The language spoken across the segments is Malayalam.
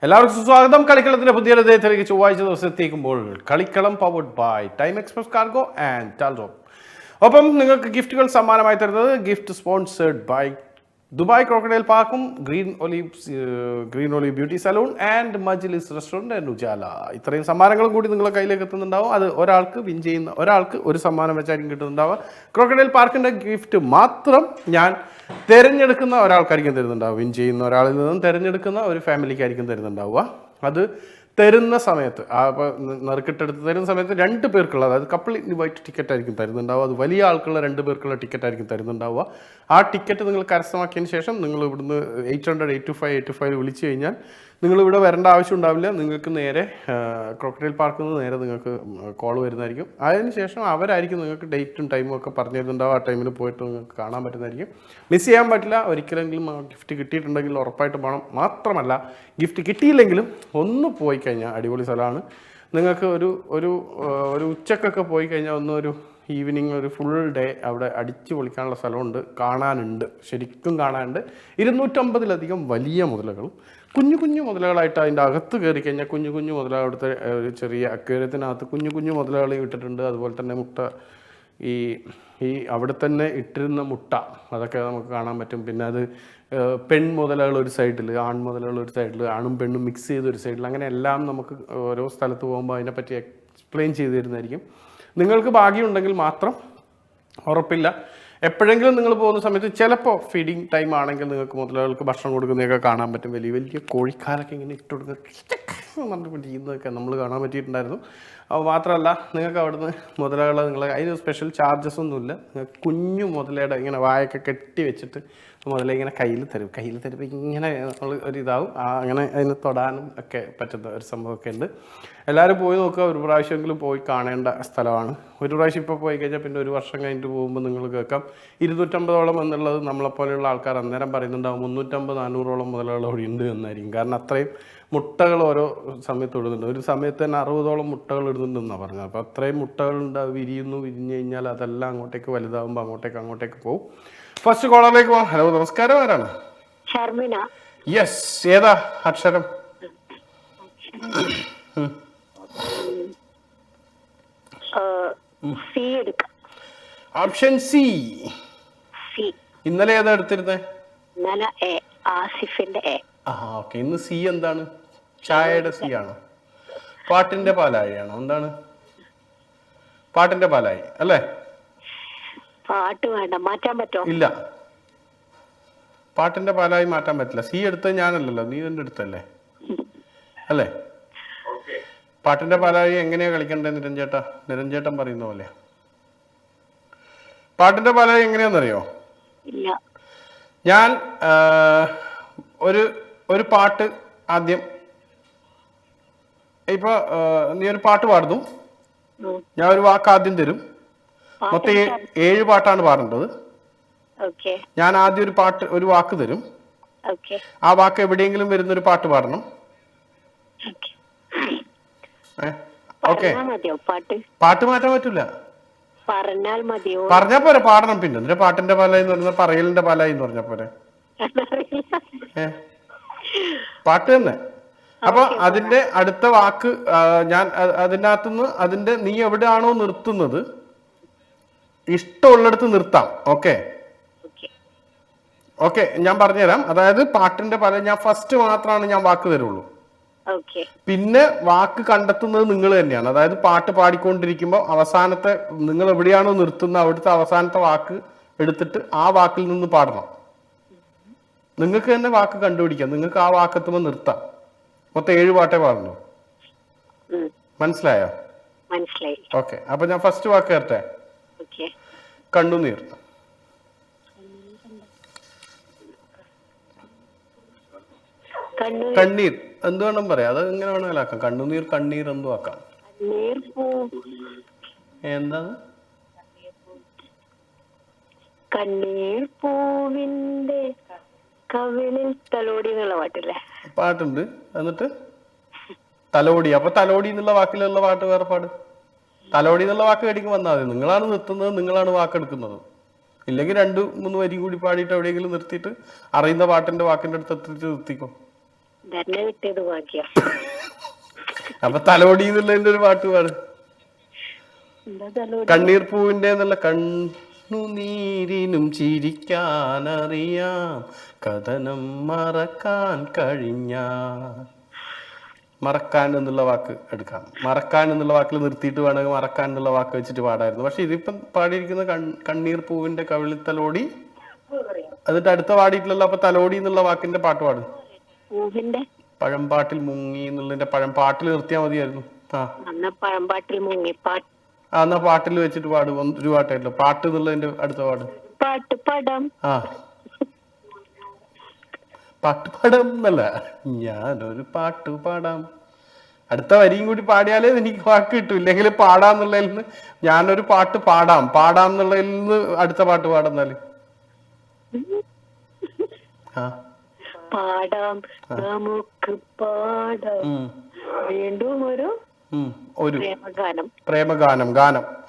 എല്ലാവർക്കും സ്വാഗതം. കളിക്കളത്തിന്റെ പുതിയ അദ്ദേഹത്തിലേക്ക് ചൊവ്വാഴ്ച ദിവസത്തേക്കുമ്പോൾ കളിക്കളം powered by time express cargo and Talrop. ഒപ്പം നിങ്ങൾക്ക് ഗിഫ്റ്റുകൾ സമ്മാനമായി തരുന്നത് gift sponsored by Dubai crocodile പാർക്കും green olive beauty salon and Majlis restaurant and Ujala. ഇത്രയും സമ്മാനങ്ങളും കൂടി നിങ്ങളുടെ കയ്യിലേക്ക് എത്തുന്നുണ്ടാവും. അത് ഒരാൾക്ക് വിൻ ചെയ്യുന്ന ഒരാൾക്ക് ഒരു സമ്മാനം വെച്ചായിരിക്കും കിട്ടുന്നുണ്ടാവുക. ക്രോക്കഡൈൽ പാർക്കിൻ്റെ ഗിഫ്റ്റ് മാത്രം ഞാൻ തിരഞ്ഞെടുക്കുന്ന ഒരാൾക്കായിരിക്കും തരുന്നുണ്ടാവുക. വിൻ ചെയ്യുന്ന ഒരാളിൽ നിന്നും തിരഞ്ഞെടുക്കുന്ന ഒരു ഫാമിലിക്കായിരിക്കും തരുന്നുണ്ടാവുക. അത് തരുന്ന സമയത്ത് അപ്പോൾ നറുക്കിട്ടെടുത്ത് തരുന്ന സമയത്ത് 2 പേർക്കുള്ള, അതായത് കപ്പിൾ ഇൻവൈറ്റ് ടിക്കറ്റ് ആയിരിക്കും തരുന്നുണ്ടാവുക. അത് വലിയ ആൾക്കുള്ള 2 പേർക്കുള്ള ടിക്കറ്റ് ആയിരിക്കും തരുന്നുണ്ടാവുക. ആ ടിക്കറ്റ് നിങ്ങൾ കരസ്ഥമാക്കിയതിന് ശേഷം നിങ്ങൾ ഇവിടുന്ന് 800-825 വിളിച്ചു കഴിഞ്ഞാൽ നിങ്ങൾ ഇവിടെ വരേണ്ട ആവശ്യം ഉണ്ടാവില്ല. നിങ്ങൾക്ക് നേരെ ക്രോക്കഡൈൽ പാർക്കിൽ നിന്ന് നേരെ നിങ്ങൾക്ക് കോൾ വരുന്നതായിരിക്കും. അതിനുശേഷം അവരായിരിക്കും നിങ്ങൾക്ക് ഡേറ്റും ടൈമും ഒക്കെ പറഞ്ഞു തരുന്നുണ്ടാവും. ആ ടൈമിൽ പോയിട്ട് നിങ്ങൾക്ക് കാണാൻ പറ്റുന്നതായിരിക്കും. മിസ് ചെയ്യാൻ പറ്റില്ല. ഒരിക്കലെങ്കിലും ഗിഫ്റ്റ് കിട്ടിയിട്ടുണ്ടെങ്കിൽ ഉറപ്പായിട്ട് പോകണം. മാത്രമല്ല, ഗിഫ്റ്റ് കിട്ടിയില്ലെങ്കിലും ഒന്ന് പോയി കഴിഞ്ഞാൽ അടിപൊളി സ്ഥലമാണ്. നിങ്ങൾക്ക് ഒരു ഉച്ചക്കൊക്കെ പോയി കഴിഞ്ഞാൽ ഒരു ഈവനിങ് ഒരു ഫുൾ ഡേ അവിടെ അടിച്ചു പൊളിക്കാനുള്ള സ്ഥലമുണ്ട്, കാണാനുണ്ട്, ശരിക്കും കാണാനുണ്ട്. 250-ലധികം വലിയ മുതലകളും കുഞ്ഞു കുഞ്ഞു മുതലകളായിട്ട് അതിൻ്റെ അകത്ത് കയറി കഴിഞ്ഞാൽ കുഞ്ഞു കുഞ്ഞു മുതല, അവിടുത്തെ ഒരു ചെറിയ അക്വേറിയത്തിനകത്ത് കുഞ്ഞു കുഞ്ഞു മുതലകൾ ഇട്ടിട്ടുണ്ട്. അതുപോലെ തന്നെ മുട്ട, ഈ അവിടെ തന്നെ ഇട്ടിരുന്ന മുട്ട, അതൊക്കെ നമുക്ക് കാണാൻ പറ്റും. പിന്നെ അത് പെൺമുതലകൾ ഒരു സൈഡിൽ, ആൺമുതലകൾ ഒരു സൈഡിൽ, ആണും പെണ്ണും മിക്സ് ചെയ്ത് ഒരു സൈഡിൽ, അങ്ങനെ എല്ലാം നമുക്ക് ഓരോ സ്ഥലത്ത് പോകുമ്പോൾ അതിനെപ്പറ്റി എക്സ്പ്ലെയിൻ ചെയ്ത് തരുന്നതായിരിക്കും. നിങ്ങൾക്ക് ഭാഗ്യമുണ്ടെങ്കിൽ മാത്രം, ഉറപ്പില്ല, എപ്പോഴെങ്കിലും നിങ്ങൾ പോകുന്ന സമയത്ത് ചിലപ്പോൾ ഫീഡിങ് ടൈം ആണെങ്കിൽ നിങ്ങൾക്ക് മുതലകൾക്ക് ഭക്ഷണം കൊടുക്കുന്നതൊക്കെ കാണാൻ പറ്റും. വലിയ വലിയ കോഴിക്കാരൊക്കെ ഇങ്ങനെ ഇട്ട് കൊടുക്കുക ചെയ്യുന്നതൊക്കെ നമ്മൾ കാണാൻ പറ്റിയിട്ടുണ്ടായിരുന്നു. അപ്പോൾ മാത്രമല്ല, നിങ്ങൾക്ക് അവിടുന്ന് മുതലകളെ അതിന് സ്പെഷ്യൽ ചാർജസ് ഒന്നുമില്ല. നിങ്ങൾക്ക് കുഞ്ഞു മുതലയുടെ ഇങ്ങനെ വായൊക്കെ കെട്ടി വെച്ചിട്ട് മുതല ഇങ്ങനെ കയ്യിൽ തരുമ്പോൾ ഇങ്ങനെ നമ്മൾ ഒരിതാവും. അങ്ങനെ അതിന് തൊടാനും ഒക്കെ പറ്റുന്ന ഒരു സംഭവമൊക്കെ ഉണ്ട്. എല്ലാവരും പോയി നോക്കുക. ഒരു പ്രാവശ്യമെങ്കിലും പോയി കാണേണ്ട സ്ഥലമാണ്. ഒരു പ്രാവശ്യം ഇപ്പോൾ പോയി കഴിഞ്ഞാൽ പിന്നെ ഒരു വർഷം കഴിഞ്ഞിട്ട് പോകുമ്പോൾ നിങ്ങൾ കേൾക്കാം 250ഓളം എന്നുള്ളത് നമ്മളെപ്പോലെയുള്ള ആൾക്കാർ അന്നേരം പറയുന്നുണ്ടാവും 350-400ഓളം മുതലുകൾ അവിടെ ഉണ്ട് എന്നായിരിക്കും. കാരണം അത്രയും മുട്ടകൾ ഓരോ സമയത്ത് ഇടുന്നുണ്ട്. ഒരു സമയത്ത് തന്നെ 60ഓളം മുട്ടകൾ ഇടുന്നുണ്ടെന്നാണ് പറഞ്ഞത്. അപ്പോൾ അത്രയും മുട്ടകളുണ്ട്, വിരിഞ്ഞ് കഴിഞ്ഞാൽ അതെല്ലാം അങ്ങോട്ടേക്ക് വലുതാകുമ്പോൾ അങ്ങോട്ടേക്ക് പോകും. ഫസ്റ്റ് കോളറിലേക്ക് പോകാം. ഹലോ, നമസ്കാരം. ആരാണ്? ഷർമിന. യെസ്. ഏതാ അക്ഷരം? Option C. ഇന്നലെ ഏതാ എടുത്തിരുന്നേ? ആസിഫിന്റെ എ. ഓക്കെ. ഇന്ന് സി എന്താണ്? ചായയുടെ സി ആണോ? പാട്ടിന്റെ പാലാഴിയാണോ? എന്താണ്? പാട്ടിന്റെ പാലായി അല്ലേ? പാട്ട് വേണ്ട, മാറ്റാൻ പറ്റോ? ഇല്ല, പാട്ടിന്റെ പാലായി മാറ്റാൻ പറ്റില്ല. സി എടുത്തത് ഞാനല്ലല്ലോ, നീ തന്നെ എടുത്തല്ലേ അല്ലേ? പാട്ടിന്റെ പാലായി എങ്ങനെയാ കളിക്കണ്ടേ? നിരഞ്ജേട്ടൻ പറയുന്ന പോലെ. പാട്ടിന്റെ പാലായി എങ്ങനെയാന്നറിയോ? ഞാൻ ഒരു പാട്ട് ആദ്യം, ഇപ്പൊ നീ ഒരു പാട്ട് പാടുന്നു, ഞാൻ ഒരു വാക്ക് ആദ്യം തരും. മൊത്തം 7 പാട്ടാണ് പാടേണ്ടത്. ഞാൻ ആദ്യം ഒരു വാക്ക് തരും. ആ വാക്ക് എവിടെയെങ്കിലും വരുന്നൊരു പാട്ട് പാടണം. ഓക്കെ? പാട്ട് മാറ്റാൻ പറ്റൂല. പറഞ്ഞാ പോരെ, പാടണം. പിന്നെ എന്തിനാ പാട്ടിന്റെ പാലായി എന്ന് പറഞ്ഞാൽ പറയലിന്റെ പാലായി എന്ന് പറഞ്ഞാ പോരെ? പാട്ട് തന്നെ. അപ്പൊ അതിന്റെ അടുത്ത വാക്ക് ഞാൻ അതിനകത്തുനിന്ന് അതിന്റെ നീ എവിടെയാണോ നിർത്തുന്നത്, ഇഷ്ടമുള്ളിടത്ത് നിർത്താം. ഓക്കെ? ഞാൻ പറഞ്ഞുതരാം. അതായത് പാട്ടിന്റെ പല ഞാൻ ഫസ്റ്റ് മാത്രമാണ് ഞാൻ വാക്ക് തരുള്ളൂ. പിന്നെ വാക്ക് കണ്ടെത്തുന്നത് നിങ്ങൾ തന്നെയാണ്. അതായത് പാട്ട് പാടിക്കൊണ്ടിരിക്കുമ്പോൾ അവസാനത്തെ നിങ്ങൾ എവിടെയാണോ നിർത്തുന്നത് അവിടുത്തെ അവസാനത്തെ വാക്ക് എടുത്തിട്ട് ആ വാക്കിൽ നിന്ന് പാടണം. നിങ്ങൾക്ക് തന്നെ വാക്ക് കണ്ടുപിടിക്കാം. നിങ്ങൾക്ക് ആ വാക്കെത്തുമ്പോൾ നിർത്താം. മൊത്തം 7 പാട്ടേ പാടുന്നു. മനസ്സിലായോ? ഓക്കെ. അപ്പൊ ഞാൻ ഫസ്റ്റ് വാക്ക് തരട്ടെ. കണ്ണുനീർ. കണ്ണീർ എന്ത് വേണം പറയാം, അത് എങ്ങനെ വേണമെങ്കിലും ആക്കാം. കണ്ണുനീർ, കണ്ണീർ എന്തും ആക്കാം. എന്താണ്? കണ്ണീർ പൂവിന്റെ കവിളിൽ തലോടി എന്നുള്ള പാട്ടില്ലേ? പാട്ടുണ്ട്. എന്നിട്ട് തലോടി. അപ്പൊ തലോടി എന്നുള്ള വാക്കിലുള്ള പാട്ട് വേറെ പാട്. തലോടി എന്നുള്ള വാക്ക് കേട്ടിക്ക് വന്നാൽ മതി. നിങ്ങളാണ് നിർത്തുന്നത്, നിങ്ങളാണ് വാക്കെടുക്കുന്നത്. ഇല്ലെങ്കിൽ 2-3 വരി കൂടി പാടിയിട്ട് എവിടെയെങ്കിലും നിർത്തിയിട്ട് അറിയുന്ന പാട്ടിന്റെ വാക്കിന്റെ അടുത്ത് എത്തിച്ച് നിർത്തിക്കോ. തന്നെ കിട്ടിയത് ഭാഗ്യം. അപ്പൊ തലോടി എന്നുള്ളതിന്റെ ഒരു പാട്ട് പാട്. എന്താ തലോടി? കണ്ണീർ പൂവിന്റെ എന്നുള്ള കണ്ണുനീരിനും ചിരിക്കാനറിയാം, കഥനം മറക്കാൻ കഴിഞ്ഞ. മറക്കാൻ എന്നുള്ള വാക്ക് എടുക്കാം. മറക്കാൻ എന്നുള്ള വാക്കിൽ നിർത്തിയിട്ട് വേണമെങ്കിൽ മറക്കാൻ എന്നുള്ള വാക്ക് വെച്ചിട്ട് പാടായിരുന്നു. പക്ഷെ ഇതിപ്പം പാടിയിരിക്കുന്ന കണ്ണീർ പൂവിന്റെ കവിളിത്തലോടി, എന്നിട്ട് അടുത്ത പാടിയിട്ടില്ലല്ലോ. അപ്പൊ തലോടി എന്നുള്ള വാക്കിന്റെ പാട്ട് പാടും. പൂവിന്റെ പഴംപാട്ടിൽ മുങ്ങി എന്നുള്ളതിന്റെ പഴംപാട്ടിൽ നിർത്തിയാൽ മതിയായിരുന്നു. പഴംപാട്ടിൽ മുങ്ങി പാട്ട്. എന്നാ പാട്ടിൽ വെച്ചിട്ട് പാടും. ഒരു പാട്ടായില്ലോ പാട്ട് എന്നുള്ളതിന്റെ അടുത്ത പാട്. പാട്ട് പാടാം. ആ പാട്ട് പാടാം എന്നല്ല, ഞാനൊരു പാട്ട് പാടാം. അടുത്ത വരിയും കൂടി പാടിയാലേ എനിക്ക് വാക്ക് കിട്ടും. ഇല്ലെങ്കിൽ പാടാന്നുള്ളതിൽ നിന്ന് ഞാനൊരു പാട്ട് പാടാം എന്നുള്ളതിൽ നിന്ന് അടുത്ത പാട്ട് പാടുന്നാല് പാടാം, നമുക്ക് പാടാം വീണ്ടും ഒരു ഗാനം.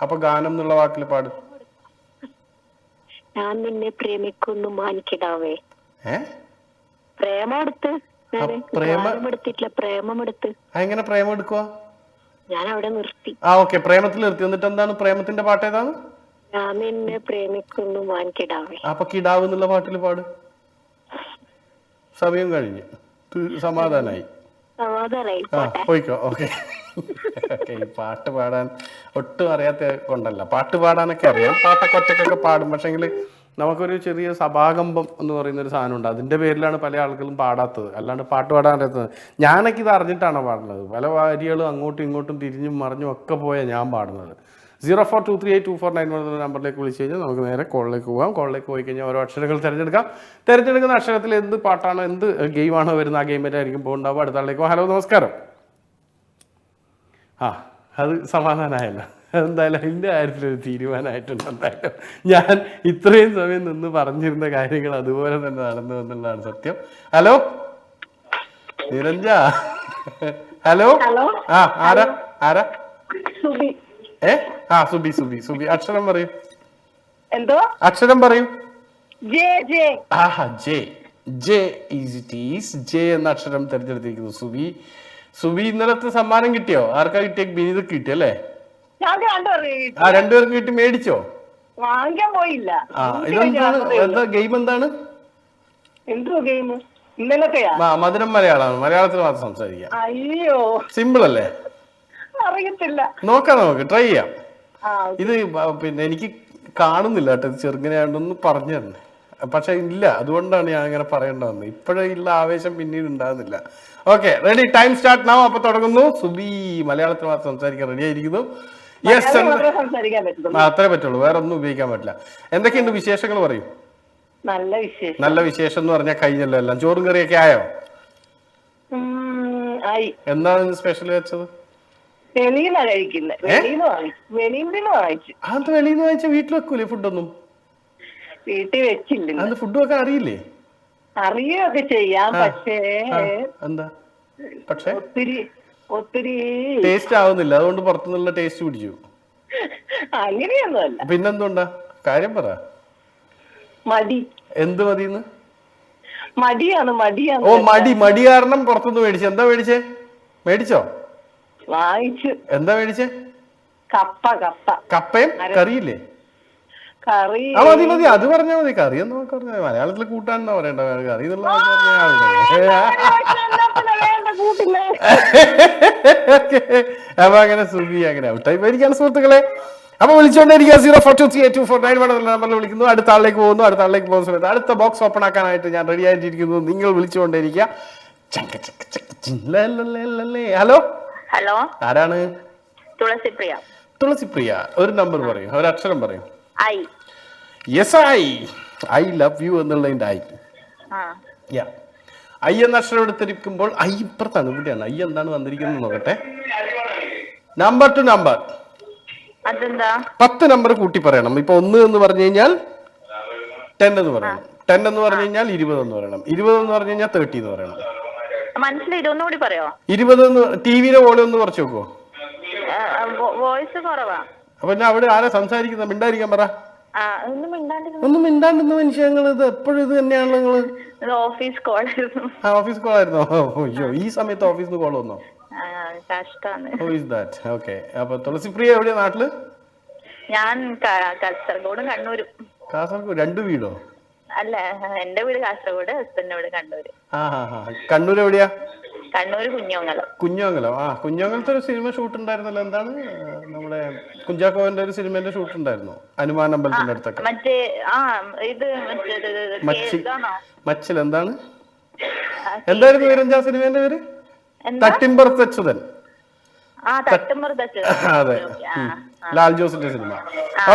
അപ്പൊ ഗാനം എന്നുള്ള വാക്കിൽ പാടും. ഞാൻ നിന്നെ പ്രേമിക്കുന്നു മാനിക്കിടാവേ. പ്രേമെടുത്ത് എങ്ങനെ പ്രേമം എടുക്കുക? ഞാൻ അവിടെ നിർത്തി. ഓക്കെ, പ്രേമത്തിൽ നിർത്തി. എന്നിട്ട് എന്താണ് പ്രേമത്തിന്റെ പാട്ട്? ഏതാണ്? ഞാൻ നിന്നെ പ്രേമിക്കുന്നു മാനിക്കിടാവേ. അപ്പൊ കിടാവ് എന്നുള്ള പാട്ടിൽ പാട്. സമയം കഴിഞ്ഞു, സമാധാനായി. പോയിക്കോ. ഓക്കെ. ഈ പാട്ട് പാടാൻ ഒട്ടും അറിയാത്ത കൊണ്ടല്ല, പാട്ട് പാടാനൊക്കെ അറിയാം. പാട്ടൊക്കെ ഒറ്റക്കൊക്കെ പാടും. പക്ഷെങ്കിൽ നമുക്കൊരു ചെറിയ സഭാകമ്പം എന്ന് പറയുന്ന ഒരു സാധനമുണ്ട്. അതിൻ്റെ പേരിലാണ് പല ആളുകളും പാടാത്തത്. അല്ലാണ്ട് പാട്ട് പാടാൻ അറിയാത്തത്. ഞാനൊക്കെ ഇത് അറിഞ്ഞിട്ടാണ് പാടുന്നത്. പല വാരികളും അങ്ങോട്ടും ഇങ്ങോട്ടും തിരിഞ്ഞും മറിഞ്ഞും ഒക്കെ പോയാൽ ഞാൻ പാടുന്നത്. 04238249 നമ്പറിലേക്ക് വിളിച്ചു കഴിഞ്ഞാൽ നമുക്ക് നേരെ കോളിലേക്ക് പോകാം. കോളിലേക്ക് പോയി കഴിഞ്ഞാൽ ഓരോ അക്ഷരങ്ങൾ തിരഞ്ഞെടുക്കാം. തിരഞ്ഞെടുക്കുന്ന അക്ഷരത്തിൽ എന്ത് പാട്ടാണോ എന്ത് ഗെയിമാണോ വരുന്നത് ആ ഗെയിമിലായിരിക്കും പോകുന്നുണ്ടാവും. അടുത്ത ആളിലേക്ക് പോകാം. ഹലോ, നമസ്കാരം. അത് സമാധാനമായല്ലോ. എന്തായാലും അതിൻ്റെ കാര്യത്തിലൊരു തീരുമാനമായിട്ടുണ്ട്. എന്തായാലും ഞാൻ ഇത്രയും സമയം നിന്ന് പറഞ്ഞിരുന്ന കാര്യങ്ങൾ അതുപോലെ തന്നെ നടന്നു എന്നുള്ളതാണ് സത്യം. ഹലോ നിരഞ്ജ. ഹലോ. ആരാ? സുബി. അക്ഷരം പറയൂ. എന്തോ അക്ഷരം പറയൂ. ജെ എന്ന അക്ഷരം തിരഞ്ഞെടുത്തിരിക്കുന്നു സുബി. ഇന്നലത്തെ സമ്മാനം കിട്ടിയോ? ആർക്കാ കിട്ടിയ? ബിനിതക്ക് കിട്ടിയല്ലേ? രണ്ടുപേർക്കും കിട്ടി. മേടിച്ചോ? വാങ്ങിക്കാൻ പോയില്ല. ഇതെന്താണ് ഗെയിം? എന്താണ് ഗെയിം? ഇന്നലത്തെയാ? മധുരം മലയാളമാണ്. മലയാളത്തിൽ മാത്രം സംസാരിക്കാം. അയ്യോ, സിമ്പിൾ അല്ലേ? അറിയത്തില്ല. നോക്കാം, നമുക്ക് ട്രൈ ചെയ്യാം. ഇത് പിന്നെ എനിക്ക് കാണുന്നില്ല കേട്ടോ, ഇത് ചെറുങ്ങനെയാണെന്ന് പറഞ്ഞു തന്നെ. പക്ഷെ ഇല്ല, അതുകൊണ്ടാണ് ഞാൻ അങ്ങനെ പറയേണ്ട വന്നത്. ഇപ്പോഴേ ഉള്ള ആവേശം പിന്നീട് ഉണ്ടാകുന്നില്ല. Okay, ready, time start now. അപ്പൊ തുടങ്ങുന്നു. സുബി മലയാളത്തിൽ മാത്രം സംസാരിക്കാൻ റെഡി ആയിരിക്കുന്നു. യെസ്, അത്രേ പറ്റുള്ളൂ, വേറെ ഒന്നും ഉപയോഗിക്കാൻ പറ്റില്ല. എന്തൊക്കെയുണ്ട് വിശേഷങ്ങൾ? പറയൂ. നല്ല വിശേഷം എന്ന് പറഞ്ഞാൽ കഴിഞ്ഞല്ലോ എല്ലാം. ചോറും കറിയൊക്കെ ആയോ? എന്താണ് സ്പെഷ്യൽ വെച്ചത്? വെളിയിൽ വാങ്ങിച്ച വീട്ടിൽ വെക്കൂലേ ഫുഡൊന്നും? വീട്ടിൽ വെച്ചില്ല. അത് ഫുഡ് വെക്കാൻ അറിയില്ലേ? അറിയൊക്കെ ചെയ്യാം, പക്ഷേ എന്താ പക്ഷേ ഒത്തിരി ടേസ്റ്റ് ആവുന്നില്ല. അതുകൊണ്ട് പുറത്തുനിന്നുള്ള ടേസ്റ്റ് പിടിച്ചു. അങ്ങനെയൊന്നുമല്ല. പിന്നെന്തുണ്ടാ? കാര്യം പറ. മടി. എന്ത് മതിന്ന്? മടിയാണ്. ഓ, മടി കാരണം പുറത്തുനിന്ന് മേടിച്ചു. എന്താ മേടിച്ചോ? വാങ്ങിച്ചു. എന്താ മേടിച്ചേ? കപ്പയും കറിയില്ലേ? കറി മതി, അത് പറഞ്ഞാൽ മതി. കറി എന്ന് പറഞ്ഞാൽ മലയാളത്തിൽ കൂട്ടാനെന്നാ പറയണ്ട. കറി എന്നുള്ള അപ്പൊ അങ്ങനെ സുബി അങ്ങനെ ഔട്ടായി പോയിരിക്കാണ് സുഹൃത്തുക്കളെ. അപ്പൊ വിളിച്ചോണ്ടിരിക്കുക. 04238249 നമ്പറിൽ വിളിക്കുന്നു. അടുത്ത ആളിലേക്ക് പോകുന്ന സമയത്ത് അടുത്ത ബോക്സ് ഓപ്പൺ ആക്കാനായിട്ട് ഞാൻ റെഡി ആയിട്ടിരിക്കുന്നു. നിങ്ങൾ വിളിച്ചുകൊണ്ടിരിക്കുക. ഹലോ, ആരാണ്? തുളസിപ്രിയ. ഒരു നമ്പർ പറയൂ, ഒരു അക്ഷരം പറയൂ. ഐ ലവ് യു എന്നുള്ളതിന്റെ ഐ എന്ന അക്ഷരം എടുത്തിരിക്കുമ്പോൾ ഐ ഇപ്പുറത്താണ്, ഇവിടെയാണ്. ഐ എന്താണ് വന്നിരിക്കുന്നത് നോക്കട്ടെ. നമ്പർ ടു നമ്പർ 10 നമ്പർ കൂട്ടി പറയണം. ഇപ്പൊ 1 എന്ന് പറഞ്ഞു കഴിഞ്ഞാൽ 10 എന്ന് പറയണം. 10 എന്ന് പറഞ്ഞു കഴിഞ്ഞാൽ 20 എന്ന് പറയണം. 20 എന്ന് പറഞ്ഞു കഴിഞ്ഞാൽ 30 എന്ന് പറയണം. മനസ്സിലായി, ഒന്നുകൂടി പറയോ? 20 എന്ന്. ടിവിയുടെ വോളിയം ഒന്ന് കുറച്ച് നോക്കുവോ? വോയിസ് കുറവാ. അപ്പൊ അവിടെ ആരാ സംസാരിക്കുന്ന? മിണ്ടായിരിക്കാൻ പറ. ആ ഒന്നും മിണ്ടാണ്ടിരുന്നു. ഒന്നും മിണ്ടാണ്ടിരുന്ന മനുഷ്യങ്ങൾ ഇത് എപ്പോഴും ഇത് തന്നെയാണല്ലോ നിങ്ങള്. ഇത് ഓഫീസ് കോളായിരുന്നു. ഓഫീസ് കോൾ ആയിരുന്നോ? അയ്യോ, ഈ സമയത്ത് ഓഫീസിൽ കോൾ വന്നോ? കഷ്ടാണ്. Who is that? Okay. അപ്പൊ തുളസിപ്രിയ എവിടെയാ നാട്ടില്? ഞാൻ കാസർഗോഡും കണ്ണൂരും. കാസർഗോഡ് 2 വീടോ? അല്ല, എന്റെ വീട് കാസർഗോഡ്, ഹസ്ബൻഡിന്റെ വീട് കണ്ണൂര്. കണ്ണൂർ എവിടെയാ? കണ്ണൂര് കുഞ്ഞോങ്ങലം. കുഞ്ഞോങ്ങലം. കുഞ്ഞോങ്ങലത്തെ ഒരു സിനിമ ഷൂട്ട് ഉണ്ടായിരുന്നല്ലോ, എന്താണ് നമ്മുടെ കുഞ്ചാക്കോവന്റെ ഒരു സിനിമയുടെ ഷൂട്ട് ഉണ്ടായിരുന്നു ഹനുമാൻ അമ്പലത്തിന്റെ അടുത്തൊക്കെ. മറ്റേ ഇത് മച്ചിൽ എന്താണ് എന്തായിരുന്നു പേര്? ആ സിനിമേന്റെ പേര് തട്ടിമ്പുറത്ത് അച്യുതൻ. അതെ, ലാൽ ജോസിന്റെ സിനിമ.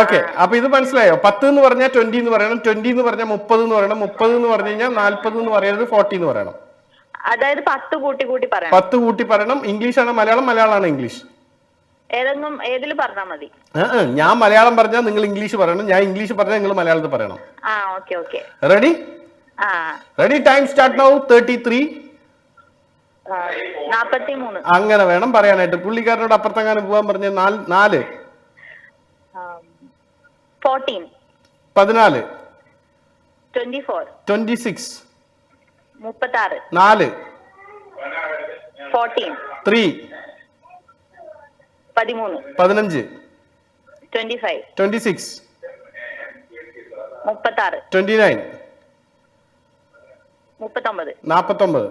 ഓക്കെ, അപ്പൊ ഇത് മനസ്സിലായോ? 10 എന്ന് പറഞ്ഞാൽ 20 എന്ന് പറയണം, 20 എന്ന് പറഞ്ഞാൽ 30 എന്ന് പറയണം, 30 എന്ന് പറഞ്ഞു കഴിഞ്ഞാൽ 40 എന്ന് പറയരുത്, 40 എന്ന് പറയണം. അതായത് 10 കൂട്ടി പറയണം. 10 കൂട്ടി പറയണം. ഇംഗ്ലീഷ് ആണ് മലയാളം, മലയാളമാണ് ഇംഗ്ലീഷ്. ഏതിൽ പറഞ്ഞാൽ മതി. ഞാൻ മലയാളം പറഞ്ഞാൽ നിങ്ങൾ ഇംഗ്ലീഷ് പറയണം, ഞാൻ ഇംഗ്ലീഷ് പറഞ്ഞാൽ നിങ്ങൾ മലയാളത്തിൽ പറയണം. Ready? Ready. Time start now. 33. 43. അങ്ങനെ വേണം പറയാനായിട്ട്. പുള്ളിക്കാരനോട് അപ്പുറത്തെങ്ങാനും പോകാൻ പറഞ്ഞ 4. 14. 14. 24. 26. 36. 4. 14. 3. 13. 15. 25. 26. 36. 29. 39. 49. 59.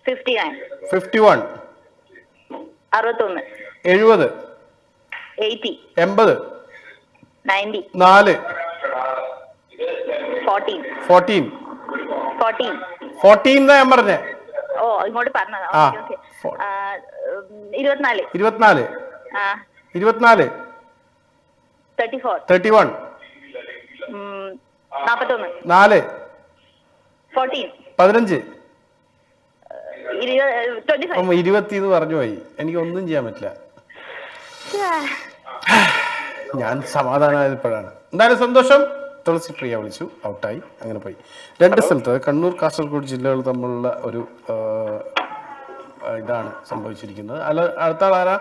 51. 61. 70. 80. 80. 90. 4. 14. 14. 14. 14 എന്നാ ഞാൻ പറഞ്ഞേ. ഇങ്ങോട്ട് പറഞ്ഞതാ. 24. 24. 24. 34. 31. 41. 4. 14. 15. 25. 20 എന്ന് പറഞ്ഞു പോയി. എനിക്ക് ഒന്നും ചെയ്യാൻ പറ്റില്ല. ഞാൻ സമാധാനമായപ്പോഴാണ്. എന്തായാലും സന്തോഷം. തുളസി പ്രിയ വിളിച്ചു, ഔട്ടായി, അങ്ങനെ പോയി. 2 സ്ഥലത്ത് കണ്ണൂർ കാസർഗോഡ് ജില്ലകൾ തമ്മിലുള്ള ഒരു ഇതാണ് സംഭവിച്ചിരിക്കുന്നത്. ഹലോ, അടുത്ത ആൾ ആരാ?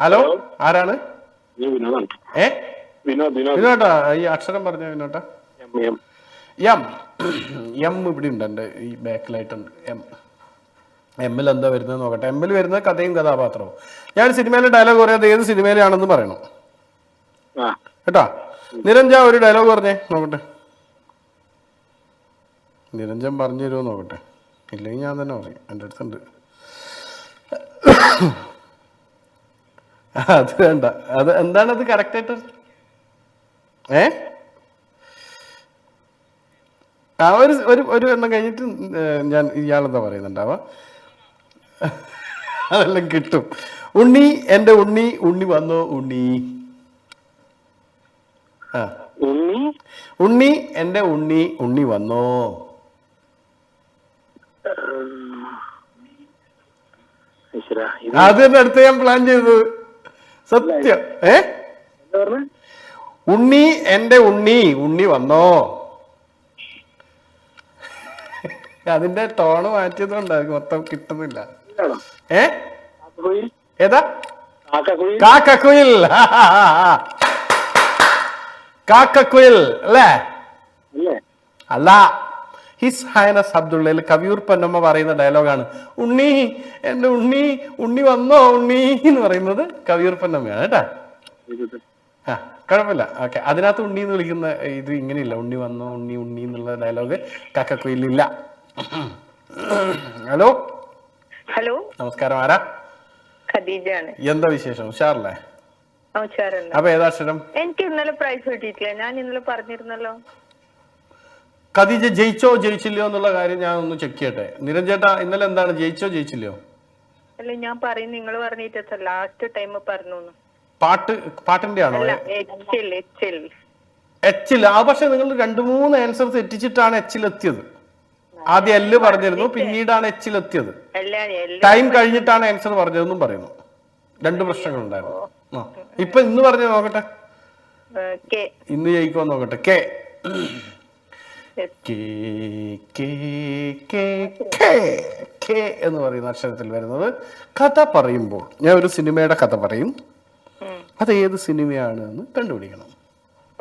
ഹലോ, ആരാണ്? വിനോട്ടാ, ഈ അക്ഷരം പറഞ്ഞ വിനോട്ടാ. എം ഇവിടെ ഉണ്ട്, എൻ്റെ ഈ ബാക്കിലായിട്ടുണ്ട്. എമ്മിൽ എന്താ വരുന്നത് നോക്കട്ടെ. എമ്മിൽ വരുന്നത് കഥയും കഥാപാത്രവും. ഞാൻ സിനിമയിലെ ഡയലോഗ് പറയാതെ ഏത് സിനിമയിലാണെന്ന് പറയണം കേട്ടാ. നിരഞ്ജ ഒരു ഡയലോഗ് പറഞ്ഞേ നോക്കട്ടെ. നിരഞ്ജൻ പറഞ്ഞു തരുമോ നോക്കട്ടെ, ഇല്ലെങ്കിൽ ഞാൻ തന്നെ പറയും, എൻ്റെ അടുത്തുണ്ട്. അത് വേണ്ട. അത് എന്താണത് കറക്റ്റായിട്ട്? ഒരു എണ്ണം കഴിഞ്ഞിട്ട് ഞാൻ ഇയാളെന്താ പറയുന്നുണ്ടാവാ, അതെല്ലാം കിട്ടും. ഉണ്ണി, എൻ്റെ ഉണ്ണി, ഉണ്ണി വന്നോ ഉണ്ണി. ഉണ്ണി, എൻ്റെ ഉണ്ണി, ഉണ്ണി വന്നോ. അത് തന്നെ അടുത്ത് ഞാൻ പ്ലാൻ ചെയ്തത്. സത്യം. ഉണ്ണി, എൻ്റെ ഉണ്ണി, ഉണ്ണി വന്നോ. അതിന്റെ ടോണ് മാറ്റിയതുകൊണ്ട് മൊത്തം കിട്ടുന്നില്ല. ഏതാ? കാക്കക്കുയിൽ. കാക്കക്കുയിൽ അല്ലേ? അല്ല, ഹിസ് ഹൈനസ് അബ്ദുള്ളയിൽ കവിയൂർ പൊന്നമ്മ പറയുന്ന ഡയലോഗാണ്. ഉണ്ണി, എൻ്റെ ഉണ്ണി, ഉണ്ണി വന്നോ ഉണ്ണി എന്ന് പറയുന്നത് കവിയൂർ പൊന്നമ്മയാണ് കേട്ടാ. കുഴപ്പമില്ല. ഓക്കെ, അതിനകത്ത് ഉണ്ണി എന്ന് വിളിക്കുന്ന ഇത് ഇങ്ങനെയില്ല. ഉണ്ണി വന്നോ ഉണ്ണി, ഉണ്ണി എന്നുള്ള ഡയലോഗ് കാക്കക്കുയിലില്ല. ഹലോ. ഹലോ, നമസ്കാരം. ആരാ? ഖദീജയാണ്. എന്താ വിശേഷം? ഉഷാറല്ലേ? അപ്പൊ ഏതാക്ഷരം? എനിക്ക് ഇന്നലെ പ്രൈസ് കിട്ടിയിട്ടില്ല, ഞാൻ ഇന്നലെ പറഞ്ഞിരുന്നല്ലോ. ഖദീജ ജയിച്ചോ ജയിച്ചില്ലയോ എന്നുള്ള കാര്യം ഞാൻ ഒന്ന് ചെക്ക് ചെയ്യട്ടെ. നിരഞ്ജേട്ടാ, ഇന്നലെ എന്താണ്, ജയിച്ചോ ജയിച്ചില്ലയോ? അല്ല, ഞാൻ പറയും, നിങ്ങൾ പറഞ്ഞിട്ട് ലാസ്റ്റ് ടൈം പറഞ്ഞു. പാട്ടിന്റെ ആണോ? എച്ചിൽ. ആ, പക്ഷെ നിങ്ങൾ 2-3 ആൻസർ തെറ്റിച്ചിട്ടാണ് എച്ചിലെത്തിയത്. ആദ്യം എല്ല് പറഞ്ഞിരുന്നു, പിന്നീടാണ് എച്ചിലെത്തിയത്. ടൈം കഴിഞ്ഞിട്ടാണ് ആൻസർ പറഞ്ഞതെന്നും പറയുന്നു. 2 പ്രശ്നങ്ങളുണ്ടായിരുന്നു. ഇപ്പൊ ഇന്ന് പറഞ്ഞു നോക്കട്ടെ, ഇന്ന് ജയിക്കുമോ നോക്കട്ടെ. കെ എന്ന് പറയുന്ന അക്ഷരത്തിൽ വരുന്നത്. കഥ പറയുമ്പോൾ ഞാൻ ഒരു സിനിമയുടെ കഥ പറയും. അത് ഏത് സിനിമയാണ് എന്ന് കണ്ടുപിടിക്കണം.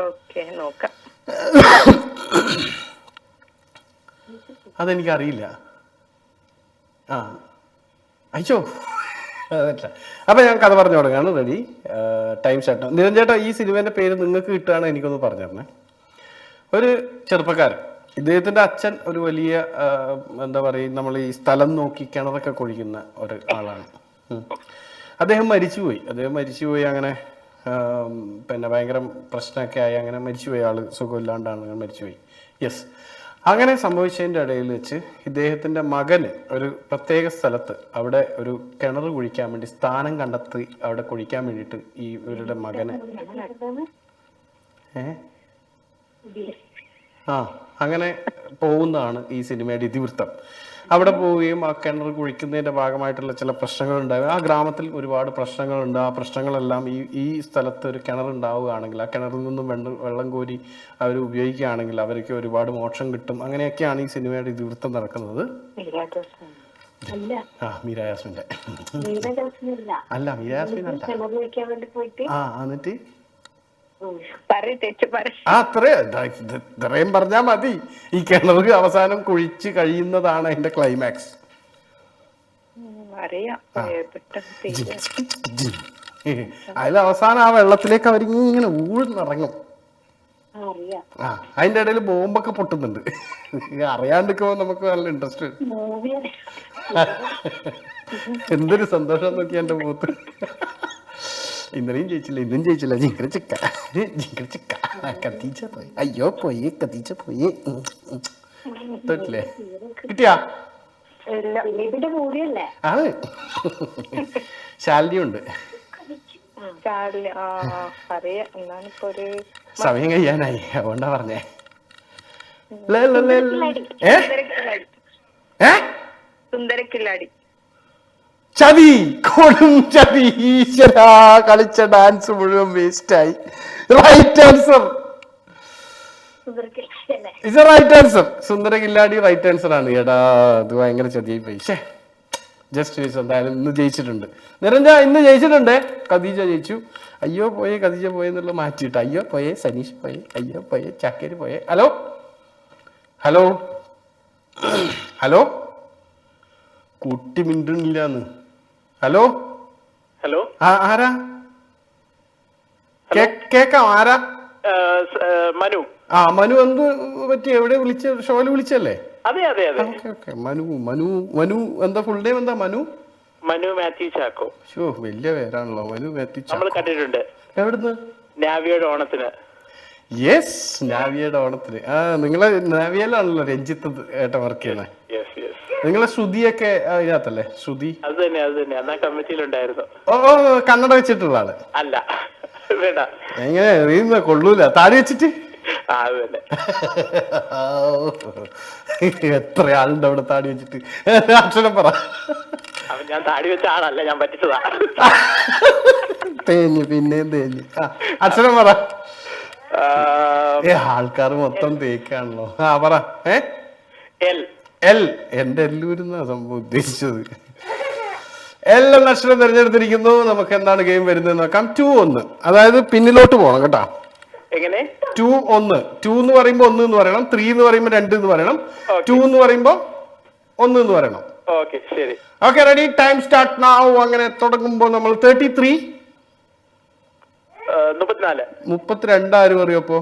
ഓക്കെ, നോക്കാം. അതെനിക്കറിയില്ല. ആ അയ്യോ അതല്ല. അപ്പം ഞാൻ കഥ പറഞ്ഞു തുടങ്ങാണ്. Ready, time start. നിരഞ്ജേട്ടാ, ഈ സിനിമേൻ്റെ പേര് നിങ്ങൾക്ക് കിട്ടുകയാണ് എനിക്കൊന്ന് പറഞ്ഞു തരണേ. ഒരു ചെറുപ്പക്കാരൻ, ഇദ്ദേഹത്തിൻ്റെ അച്ഛൻ ഒരു വലിയ എന്താ പറയുക, നമ്മൾ ഈ സ്ഥലം നോക്കി കിണറൊക്കെ കുഴിക്കുന്ന ഒരു ആളാണ്. അദ്ദേഹം മരിച്ചുപോയി. അങ്ങനെ പിന്നെ ഭയങ്കര പ്രശ്നമൊക്കെ ആയി, അങ്ങനെ മരിച്ചുപോയി. ആൾ സുഖമില്ലാണ്ടാണ് മരിച്ചുപോയി. യെസ്. അങ്ങനെ സംഭവിച്ചതിൻ്റെ ഇടയിൽ വെച്ച് ഇദ്ദേഹത്തിൻ്റെ മകന് ഒരു പ്രത്യേക സ്ഥലത്ത് അവിടെ ഒരു കിണർ കുഴിക്കാൻ വേണ്ടി സ്ഥാനം കണ്ടെത്തി അവിടെ കുഴിക്കാൻ വേണ്ടിയിട്ട് ഈ ഇവരുടെ മകനെ അങ്ങനെ പോകുന്നതാണ് ഈ സിനിമയുടെ ഇതിവൃത്തം. അവിടെ പോവുകയും ആ കിണർ കുഴിക്കുന്നതിൻ്റെ ഭാഗമായിട്ടുള്ള ചില പ്രശ്നങ്ങളുണ്ടാകും. ആ ഗ്രാമത്തിൽ ഒരുപാട് പ്രശ്നങ്ങളുണ്ട്. ആ പ്രശ്നങ്ങളെല്ലാം ഈ സ്ഥലത്ത് ഒരു കിണർ ഉണ്ടാവുകയാണെങ്കിൽ, ആ കിണറിൽ നിന്നും വെള്ളം കോരി അവർ ഉപയോഗിക്കുകയാണെങ്കിൽ അവർക്ക് ഒരുപാട് മോക്ഷം കിട്ടും. അങ്ങനെയൊക്കെയാണ് ഈ സിനിമയുടെ ഇതിവൃത്തം നടക്കുന്നത്. മീര യാസ്മിൻ്റെ അല്ല, മീര യാസ്മിൻ അല്ല. എന്നിട്ട് ഇത്രയും പറഞ്ഞാ മതി. ഈ കിണർ അവസാനം കുഴിച്ച് കഴിയുന്നതാണ് അതിന്റെ ക്ലൈമാക്സ്. അതിൽ അവസാനം ആ വെള്ളത്തിലേക്ക് അവരിങ്ങനെ ഊഴ്ന്നിറങ്ങും. അതിന്റെ ഇടയിൽ ബോംബൊക്കെ പൊട്ടുന്നുണ്ട്. അറിയാണ്ടിരിക്കുമ്പോ നമുക്ക് നല്ല ഇൻട്രസ്റ്റ്. എന്തൊരു സന്തോഷം നോക്കി എന്റെ മുഖത്ത്. ഇന്നലെയും ജയിച്ചില്ല, ഇന്നും ജയിച്ചില്ല. ജിങ്കര ചിക്ക കത്തിച്ച പോയി. അയ്യോ പോയി, കത്തിച്ച പോയി. തൊട്ടില്ലേ? കിട്ടിയാ? ആണ്. ശാലിനി ഉണ്ട്. സമയം കഴിയാനായി, അതുകൊണ്ടാ പറഞ്ഞേ. സുന്ദരക്കില്ലാടി. ചതി, കൊടും ചതി. ഈശ്വരാ, കളിച്ച ഡാൻസ് മുഴുവൻ വേസ്റ്റായി. Right answer. Right answer. സുന്ദര കില്ലാടി റൈറ്റ് ആൻസർ ആണ്. എടാ, അത് ഭയങ്കര ചതിയായി പോയി. Just miss. എന്തായാലും ഇന്ന് ജയിച്ചിട്ടുണ്ട്. നിരഞ്ജ ഇന്ന് ജയിച്ചിട്ടുണ്ട്. ഖദീജ ജയിച്ചു. അയ്യോ പോയേ, ഖദീജ പോയെന്നുള്ള മാറ്റിയിട്ട്. അയ്യോ പോയേ, സനീഷ് പോയേ. അയ്യോ പോയേ, ചാക്കേരി പോയേ. ഹലോ ഹലോ ഹലോ, കുട്ടി മിണ്ടുന്നില്ലാന്ന്. ഹലോ ഹലോ, ആരാ? കേക്കാം. ആരാ? മനു. മനു, എന്ത് പറ്റി? എവിടെ വിളിച്ച? ഷോയിൽ വിളിച്ചല്ലേ? അതെ അതെ അതെ. മനു എന്താ ഫുൾ നെയിം? എന്താ? മനു മാത്യു ചാക്കോ. വലിയ പേരാണല്ലോ, മനു മാത്യു ചാക്കോ. നമ്മൾ കണ്ടിട്ടുണ്ട്. എവിടുന്ന്? നാവിയുടെ ഓണത്തിന്. യെസ്, നാവിയുടെ ഓണത്തിന്. നിങ്ങളെ നാവിയയിലാണല്ലോ രഞ്ജിത്ത് ഏട്ടൻ വർക്ക് ചെയ്യുന്നത്. നിങ്ങളെ ശ്രുതിയൊക്കെ അതിനകത്തല്ലേ? ശ്രുതി അത് തന്നെ. അന്നാ കമ്മിറ്റിയിലുണ്ടായിരുന്നു. കന്നഡ വെച്ചിട്ടുള്ള ആള് അല്ല, വേണ്ട. എങ്ങനെ അറിയുന്ന? കൊള്ളൂല. താടി വെച്ചിട്ട് എത്ര ആളുണ്ട് അവിടെ താടി വെച്ചിട്ട്? അക്ഷരം പറ. ഞാൻ താടി വെച്ച ആളല്ല, ഞാൻ പറ്റിച്ചതാ. പിന്നെയും തേഞ്ഞ്. അക്ഷരം പറ. ആൾക്കാർ മൊത്തം തേക്കാണല്ലോ. പറ. എൽ. എന്റെ എല്ലൂരുന്ന സംഭവം ഉദ്ദേശിച്ചത്. എൽ എന്ന അക്ഷരം തിരഞ്ഞെടുത്തിരിക്കുന്നു. നമുക്ക് എന്താണ് ഗെയിം വരുന്നത് നോക്കാം. 2-1. അതായത് പിന്നിലോട്ട് പോകണം കേട്ടോ. എങ്ങനെ? 2-1. 2 എന്ന് പറയുമ്പോ 1 എന്ന് പറയണം. 3 എന്ന് പറയുമ്പോ 2 എന്ന് പറയണം. 2 എന്ന് പറയുമ്പോ 1 എന്ന് പറയണം. ഓക്കെ, ശരി. Okay, ready, time start now. അങ്ങനെ തുടങ്ങുമ്പോ നമ്മൾ 33 32 ആരും അറിയപ്പോ?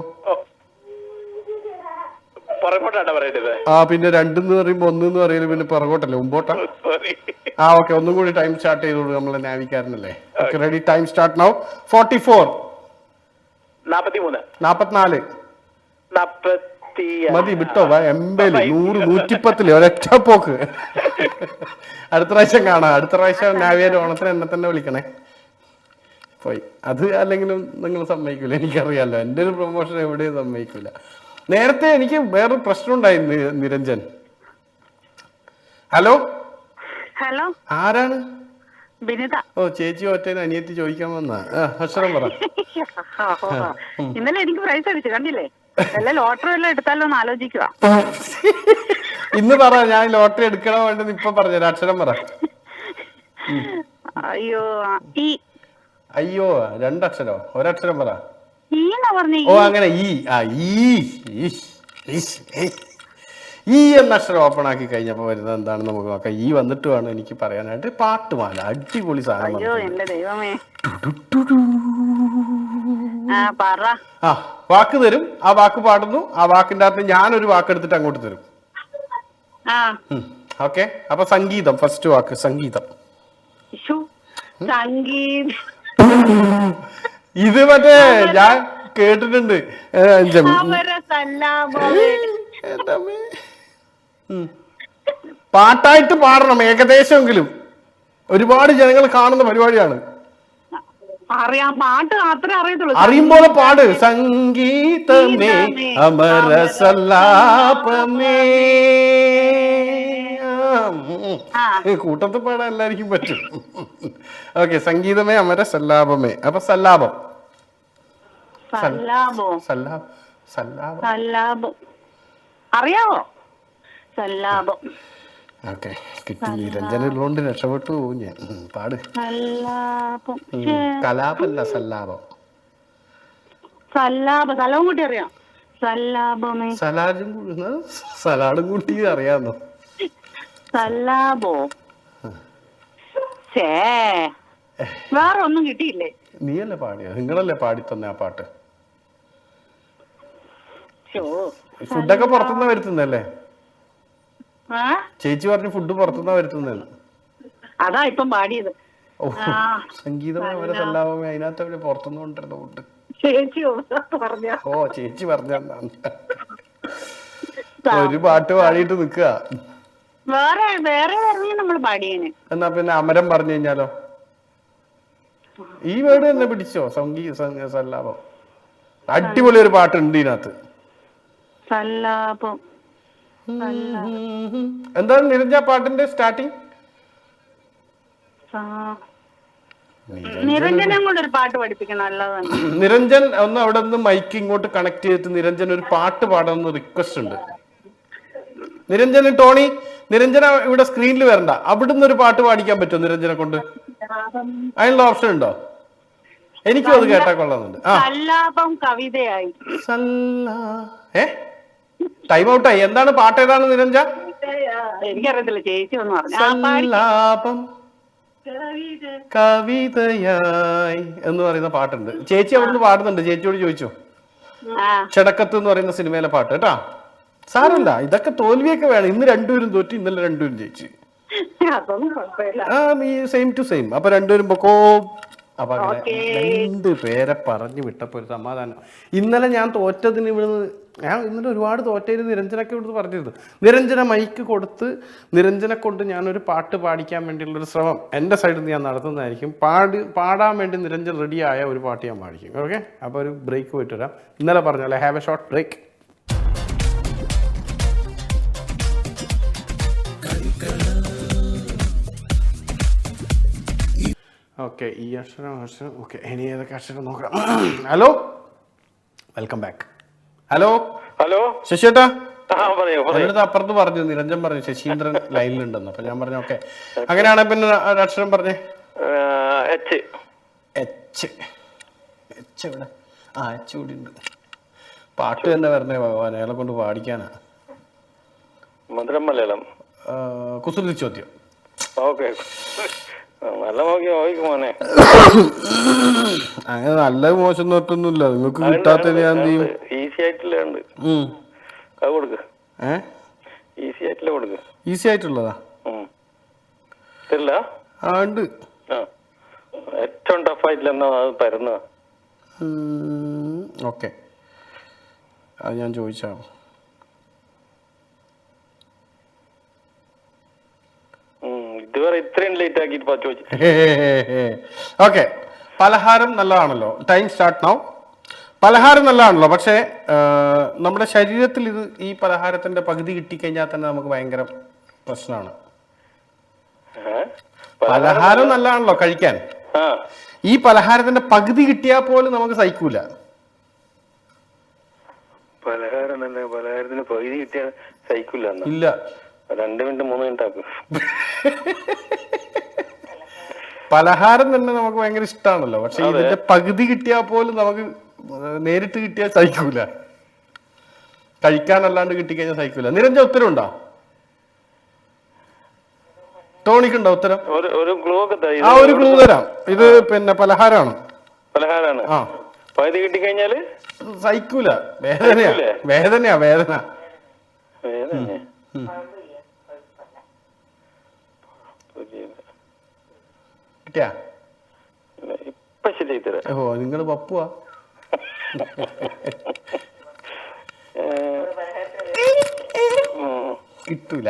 പിന്നെ 2 എന്ന് പറയുമ്പോ 1 എന്ന് പറയല് പിന്നെ പുറകോട്ടല്ലേ, മുമ്പോട്ടാ? ഓക്കെ, ഒന്നും കൂടി ടൈം സ്റ്റാർട്ട് ചെയ്തോളൂ. നമ്മളെ നാവിക്കാരനല്ലേ. Okay, ready, time start now. 44 44 മതി, വിട്ടോ. 80 100 110 ഒരൊറ്റ പോക്ക്. അടുത്ത പ്രാവശ്യം കാണാം. അടുത്ത പ്രാവശ്യം നാവിയുടെ ഓണത്തിന് എന്നെ തന്നെ വിളിക്കണേ. പോയി അത്. അല്ലെങ്കിലും നിങ്ങൾ സമ്മതിക്കൂല, എനിക്കറിയാലോ. എൻ്റെ ഒരു പ്രൊമോഷൻ എവിടെയും സമ്മതിക്കൂല. നേരത്തെ എനിക്ക് വേറൊരു പ്രശ്നം ഉണ്ടായിരുന്നു. നിരഞ്ജൻ. ഹലോ ആരാണ്? ബിനിത. ചേച്ചി ഒറ്റ അനിയത്തി ചോദിക്കാൻ വന്ന. അക്ഷരം പറ. ഇന്നലെ എനിക്ക് പ്രൈസ് അടിച്ചു, കണ്ടില്ലേ? ലോട്ടറി എല്ലാം എടുത്താലോ എന്ന് ആലോചിക്കുക. ഇന്ന് പറ, ഞാൻ ലോട്ടറി എടുക്കണോ വേണ്ടെന്ന് ഇപ്പൊ പറഞ്ഞ. അക്ഷരം പറ. അയ്യോ, അയ്യോ 2 അക്ഷരോ, ഒരക്ഷരം പറ. പറഞ്ഞ ഓ അങ്ങനെ ഈ എന്ന അക്ഷരം ഓപ്പൺ ആക്കി കഴിഞ്ഞപ്പോൾ വരുന്നത് എന്താണെന്ന് നമുക്ക് നോക്കാം. ഈ വന്നിട്ട് വേണം എനിക്ക് പറയാനായിട്ട്. പാട്ടുമാല, അടിപൊളി സാധനം. എന്റെ ദൈവമേ. പറ. ആ വാക്ക് തരും, ആ വാക്ക് പാടുന്നു, ആ വാക്കിന്റെ അകത്ത് ഞാനൊരു വാക്കെടുത്തിട്ട് അങ്ങോട്ട് തരും. ഓക്കെ, അപ്പൊ സംഗീതം. ഫസ്റ്റ് വാക്ക് സംഗീതം. സംഗീതം. ഇത് മറ്റേ ഞാൻ കേട്ടിട്ടുണ്ട്. പാട്ടായിട്ട് പാടണം ഏകദേശമെങ്കിലും. ഒരുപാട് ജനങ്ങൾ കാണുന്ന പരിപാടിയാണ്. അറിയാം, പാട്ട് അത്ര അറിയത്തുള്ളൂ. അറിയുമ്പോലെ പാട്. സംഗീതമേ അമരസല്ലാപമേ. കൂട്ടത്തിൽ പാടാൻ എല്ലാവർക്കും പറ്റും. ഓക്കെ, സംഗീതമേ അമരസല്ലാപമേ. അപ്പൊ സല്ലാപം. അറിയാവോ? സല്ലാപം. ഓക്കെ, കിട്ടി. നിരഞ്ജനുള്ളതുകൊണ്ട് രക്ഷപ്പെട്ടു ഞാൻ. പാട്. കലാപല്ല, സല്ലാപം. സലാപം കൂട്ടി അറിയാം. സല്ലാപമേ. സലാഡും കൂട്ടി അറിയാന്നോ? സല്ലാപോ. വേറെ ഒന്നും കിട്ടിയില്ലേ? നീയല്ലേ പാടിയ? നിങ്ങളല്ലേ പാടി തന്നെ ആ പാട്ട്? ഫുഡൊക്കെ പുറത്തുനിന്ന് വരുത്തുന്നല്ലേ? ചേച്ചി പറഞ്ഞു ഫുഡ് പുറത്തുനിന്നാ വരുത്തുന്നതെന്ന്. അതാ ഇപ്പം പാടിയത്. ഓ, സംഗീതമേ അമരസല്ലാപമേ. അതിനകത്ത് അവര് പുറത്തുനിന്ന് കൊണ്ടിരുന്ന ഫുഡ്. ഓ, ചേച്ചി പറഞ്ഞ ഒരു പാട്ട് പാടിയിട്ട് നിക്കുക. നമ്മൾ പാടിയേനെ. എന്നാ പിന്നെ അമരം പറഞ്ഞു കഴിഞ്ഞാലോ? ഈ വേർഡ് തന്നെ പിടിച്ചോ. സല്ലാപം. അടിപൊളി ഒരു പാട്ടുണ്ട് ഇതിനകത്ത്. സല്ലാപം. എന്താണ് നിരഞ്ജ പാട്ടിന്റെ സ്റ്റാർട്ടിങ്? നിരഞ്ജനെ കൊണ്ട് ഒരു പാട്ട് പഠിപ്പിക്കണം. നല്ലതാണ്. നിരഞ്ജൻ ഒന്ന് അവിടെ നിന്ന് മൈക്ക് ഇങ്ങോട്ട് കണക്ട് ചെയ്തിട്ട് നിരഞ്ജൻ ഒരു പാട്ട് പാടണമെന്ന് റിക്വസ്റ്റ് ഉണ്ട്. നിരഞ്ജന് ടോണി, നിരഞ്ജന ഇവിടെ സ്ക്രീനിൽ വരണ്ട. അവിടുന്ന് ഒരു പാട്ട് പാടിക്കാൻ പറ്റുമോ നിരഞ്ജനെ കൊണ്ട്? അതിനുള്ള ഓപ്ഷൻ ഉണ്ടോ? എനിക്കും അത് കേട്ടാ കൊള്ളാന്നുണ്ട്. കവിതയായി. ടൈം ഔട്ടായി. എന്താണ് പാട്ട്? ഏതാണ് നിരഞ്ജ? എനിക്കറിയത്തില്ല, ചേച്ചി ഒന്ന് പറഞ്ഞു. സല്ലാപം കവിതയായി എന്ന് പറയുന്ന പാട്ടുണ്ട്. ചേച്ചി അവിടുന്ന് പാടുന്നുണ്ട്. ചേച്ചിയോട് ചോദിച്ചോ. ചെടക്കത്ത് എന്ന് പറയുന്ന സിനിമയിലെ പാട്ട് കേട്ടാ. സാരമില്ല, ഇതൊക്കെ തോൽവിയൊക്കെ വേണം. ഇന്ന് 2 പേരും തോറ്റു, ഇന്നലെ 2 പേരും ജയിച്ചു. നീ സെയിം ടു സെയിം. അപ്പൊ 2 പേരും പൊക്കോ. അപ്പൊ അങ്ങനെ 2 പേരെ പറഞ്ഞു വിട്ടപ്പോ ഒരു സമാധാനം. ഇന്നലെ ഞാൻ തോറ്റതിന് ഇവിടുന്ന് ഇന്നലെ ഒരുപാട് തോറ്റതിന് നിരഞ്ജനൊക്കെ ഇവിടുന്ന് പറഞ്ഞിരുന്നു. നിരഞ്ജന മൈക്ക് കൊടുത്ത് നിരഞ്ജനെ കൊണ്ട് ഞാനൊരു പാട്ട് പാടിക്കാൻ വേണ്ടിയുള്ളൊരു ശ്രമം എൻ്റെ സൈഡിൽ നിന്ന് ഞാൻ നടത്തുന്നതായിരിക്കും. പാടാൻ വേണ്ടി നിരഞ്ജൻ റെഡിയായ ഒരു പാട്ട് ഞാൻ പാടിക്കും. ഓക്കെ, അപ്പോൾ ഒരു ബ്രേക്ക് പോയിട്ട് വരാം. ഇന്നലെ പറഞ്ഞല്ലേ, have a short break. Okay, ഈ അക്ഷരം. ഓക്കെ, ഇനി ഏതൊക്കെ അക്ഷരം നോക്കാം. Hello, welcome back. ഹലോ ശശിയേട്ടാ. എന്നിട്ട് അപ്പുറത്ത് പറഞ്ഞു, നിരഞ്ജൻ പറഞ്ഞു ശശീന്ദ്രൻ ലൈനിലുണ്ടെന്ന്. അപ്പൊ ഞാൻ പറഞ്ഞു ഓക്കെ. അങ്ങനെയാണെങ്കിൽ പിന്നെ അക്ഷരം പറഞ്ഞേ. എച്ച് എവിടെ? എച്ച് കൂടി ഉണ്ട്. പാട്ട് തന്നെ വരണേ ഭഗവാൻ, അയാളെ കൊണ്ട് പാടിക്കാനാ. മലയാളം കുസൃതി ചോദ്യം. അങ്ങനെ നല്ല മോശം നോട്ടൊന്നുമില്ല. നിങ്ങൾക്ക് കിട്ടാത്തത് ഞാൻ ഈസി ആയിട്ടുള്ളതാ. ഉണ്ട്. ഏറ്റവും ടഫായിട്ടില്ല തരുന്ന. ഓക്കെ, അത് ഞാൻ ചോദിച്ചാ. ഇതുവരെ ഇത്രയും ലേറ്റ് ആക്കിട്ട് ചോദിച്ചു. ഓക്കെ, പലഹാരം നല്ലതാണല്ലോ. Time start now. പലഹാരം നല്ലതാണല്ലോ, പക്ഷേ നമ്മുടെ ശരീരത്തിൽ ഈ പലഹാരത്തിന്റെ പകുതി കിട്ടിക്കഴിഞ്ഞാൽ തന്നെ നമുക്ക് ഭയങ്കര പ്രശ്നമാണ്. പലഹാരം നല്ലതാണല്ലോ കഴിക്കാൻ. ഈ പലഹാരത്തിന്റെ പകുതി കിട്ടിയാൽ പോലും നമുക്ക് സഹിക്കൂല. പലഹാരത്തിന് പകുതി കിട്ടിയാൽ സഹിക്കൂല. ഇല്ല, 2 മിനിറ്റ് 3 മിനിറ്റ് ആക്കും. പലഹാരം തന്നെ നമുക്ക് ഭയങ്കര ഇഷ്ടമാണല്ലോ, പക്ഷെ ഇതിന്റെ പകുതി കിട്ടിയാൽ പോലും നമുക്ക് നേരിട്ട് കിട്ടിയാൽ സഹിക്കൂല, കഴിക്കാനല്ലാണ്ട് കിട്ടിക്കഴിഞ്ഞാൽ സഹിക്കൂല. നിരഞ്ജൻ ഉത്തരം ഉണ്ടോ? ടോണിക്കുണ്ടോ ഉത്തരം? ഒരു ക്ലൂ ആ ഒരു ക്ലൂ തരാം. ഇത് പിന്നെ പലഹാരമാണ്. പലഹാരാണ്. ആ പകുതി കിട്ടിക്കഴിഞ്ഞാല് സഹിക്കൂല, വേദനയാ വേദനയാ വേദന. കിട്ടിയാ? ഇപ്പൊ ശരിയായി തരാം. ഓ നിങ്ങള് പപ്പുവാ? കിട്ടൂല.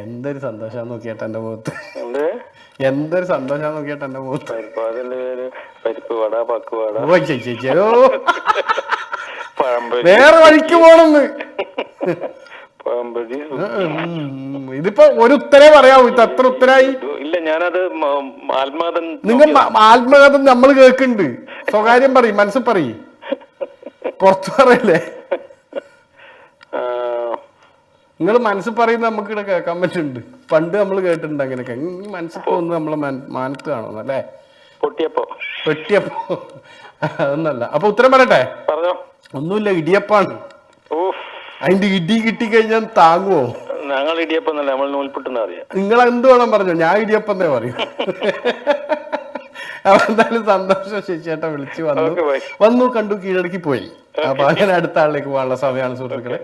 എന്തൊരു സന്തോഷം നോക്കിയാട്ടെ എന്റെ മുഖത്ത്, എന്തൊരു സന്തോഷം നോക്കിയാട്ടെ എന്റെ മുഖത്ത്. പരിപ്പ് വട, പക്കുവട, വേറെ വഴിക്ക് പോണെന്ന്. പഴംപൊരി. ഇതിപ്പോ ഒരു ഉത്തരേ പറയാവൂ, ഇത് അത്ര ഉത്തരായി. ഇല്ല, ഞാനത് ആത്മകഥം. നിങ്ങൾ ആത്മകഥം നമ്മൾ കേൾക്കുന്നുണ്ട്, സ്വകാര്യം പറയും, മനസ്സിൽ പറയും, പുറത്തു പറയല്ലേ. നിങ്ങൾ മനസ്സിൽ പറയുന്നത് നമുക്ക് ഇവിടെ കേൾക്കാൻ പറ്റുന്നുണ്ട്. പണ്ട് നമ്മൾ കേട്ടിട്ടുണ്ട് അങ്ങനെയൊക്കെ. മനസ്സിൽ പോകുന്നത് നമ്മളെ മാനത്ത് കാണുന്നു അല്ലേ? പൊട്ടിയപ്പോ അതൊന്നല്ല. അപ്പൊ ഉത്തരം പറയട്ടെ? പറഞ്ഞോ. ഒന്നുമില്ല, ഇടിയപ്പാണ്. അതിന്റെ ഇടി കിട്ടിക്കഴിഞ്ഞാൽ താങ്ങുവോ? ഞങ്ങൾ ഇടിയപ്പം നമ്മൾ നൂൽപുട്ടെന്ന് അറിയാം. നിങ്ങൾ എന്ത് വേണം പറഞ്ഞോ, ഞാൻ ഇടിയപ്പം എന്നേ പറയും. അപ്പൊ എന്തായാലും സന്തോഷം. ശശിയേട്ടൻ വിളിച്ചു വന്നു കണ്ടു, കീഴടക്കി പോയി. അപ്പൊ അങ്ങനെ അടുത്ത ആളിലേക്ക് പോകാനുള്ള സമയമാണ് സുഹൃത്തുക്കളെ.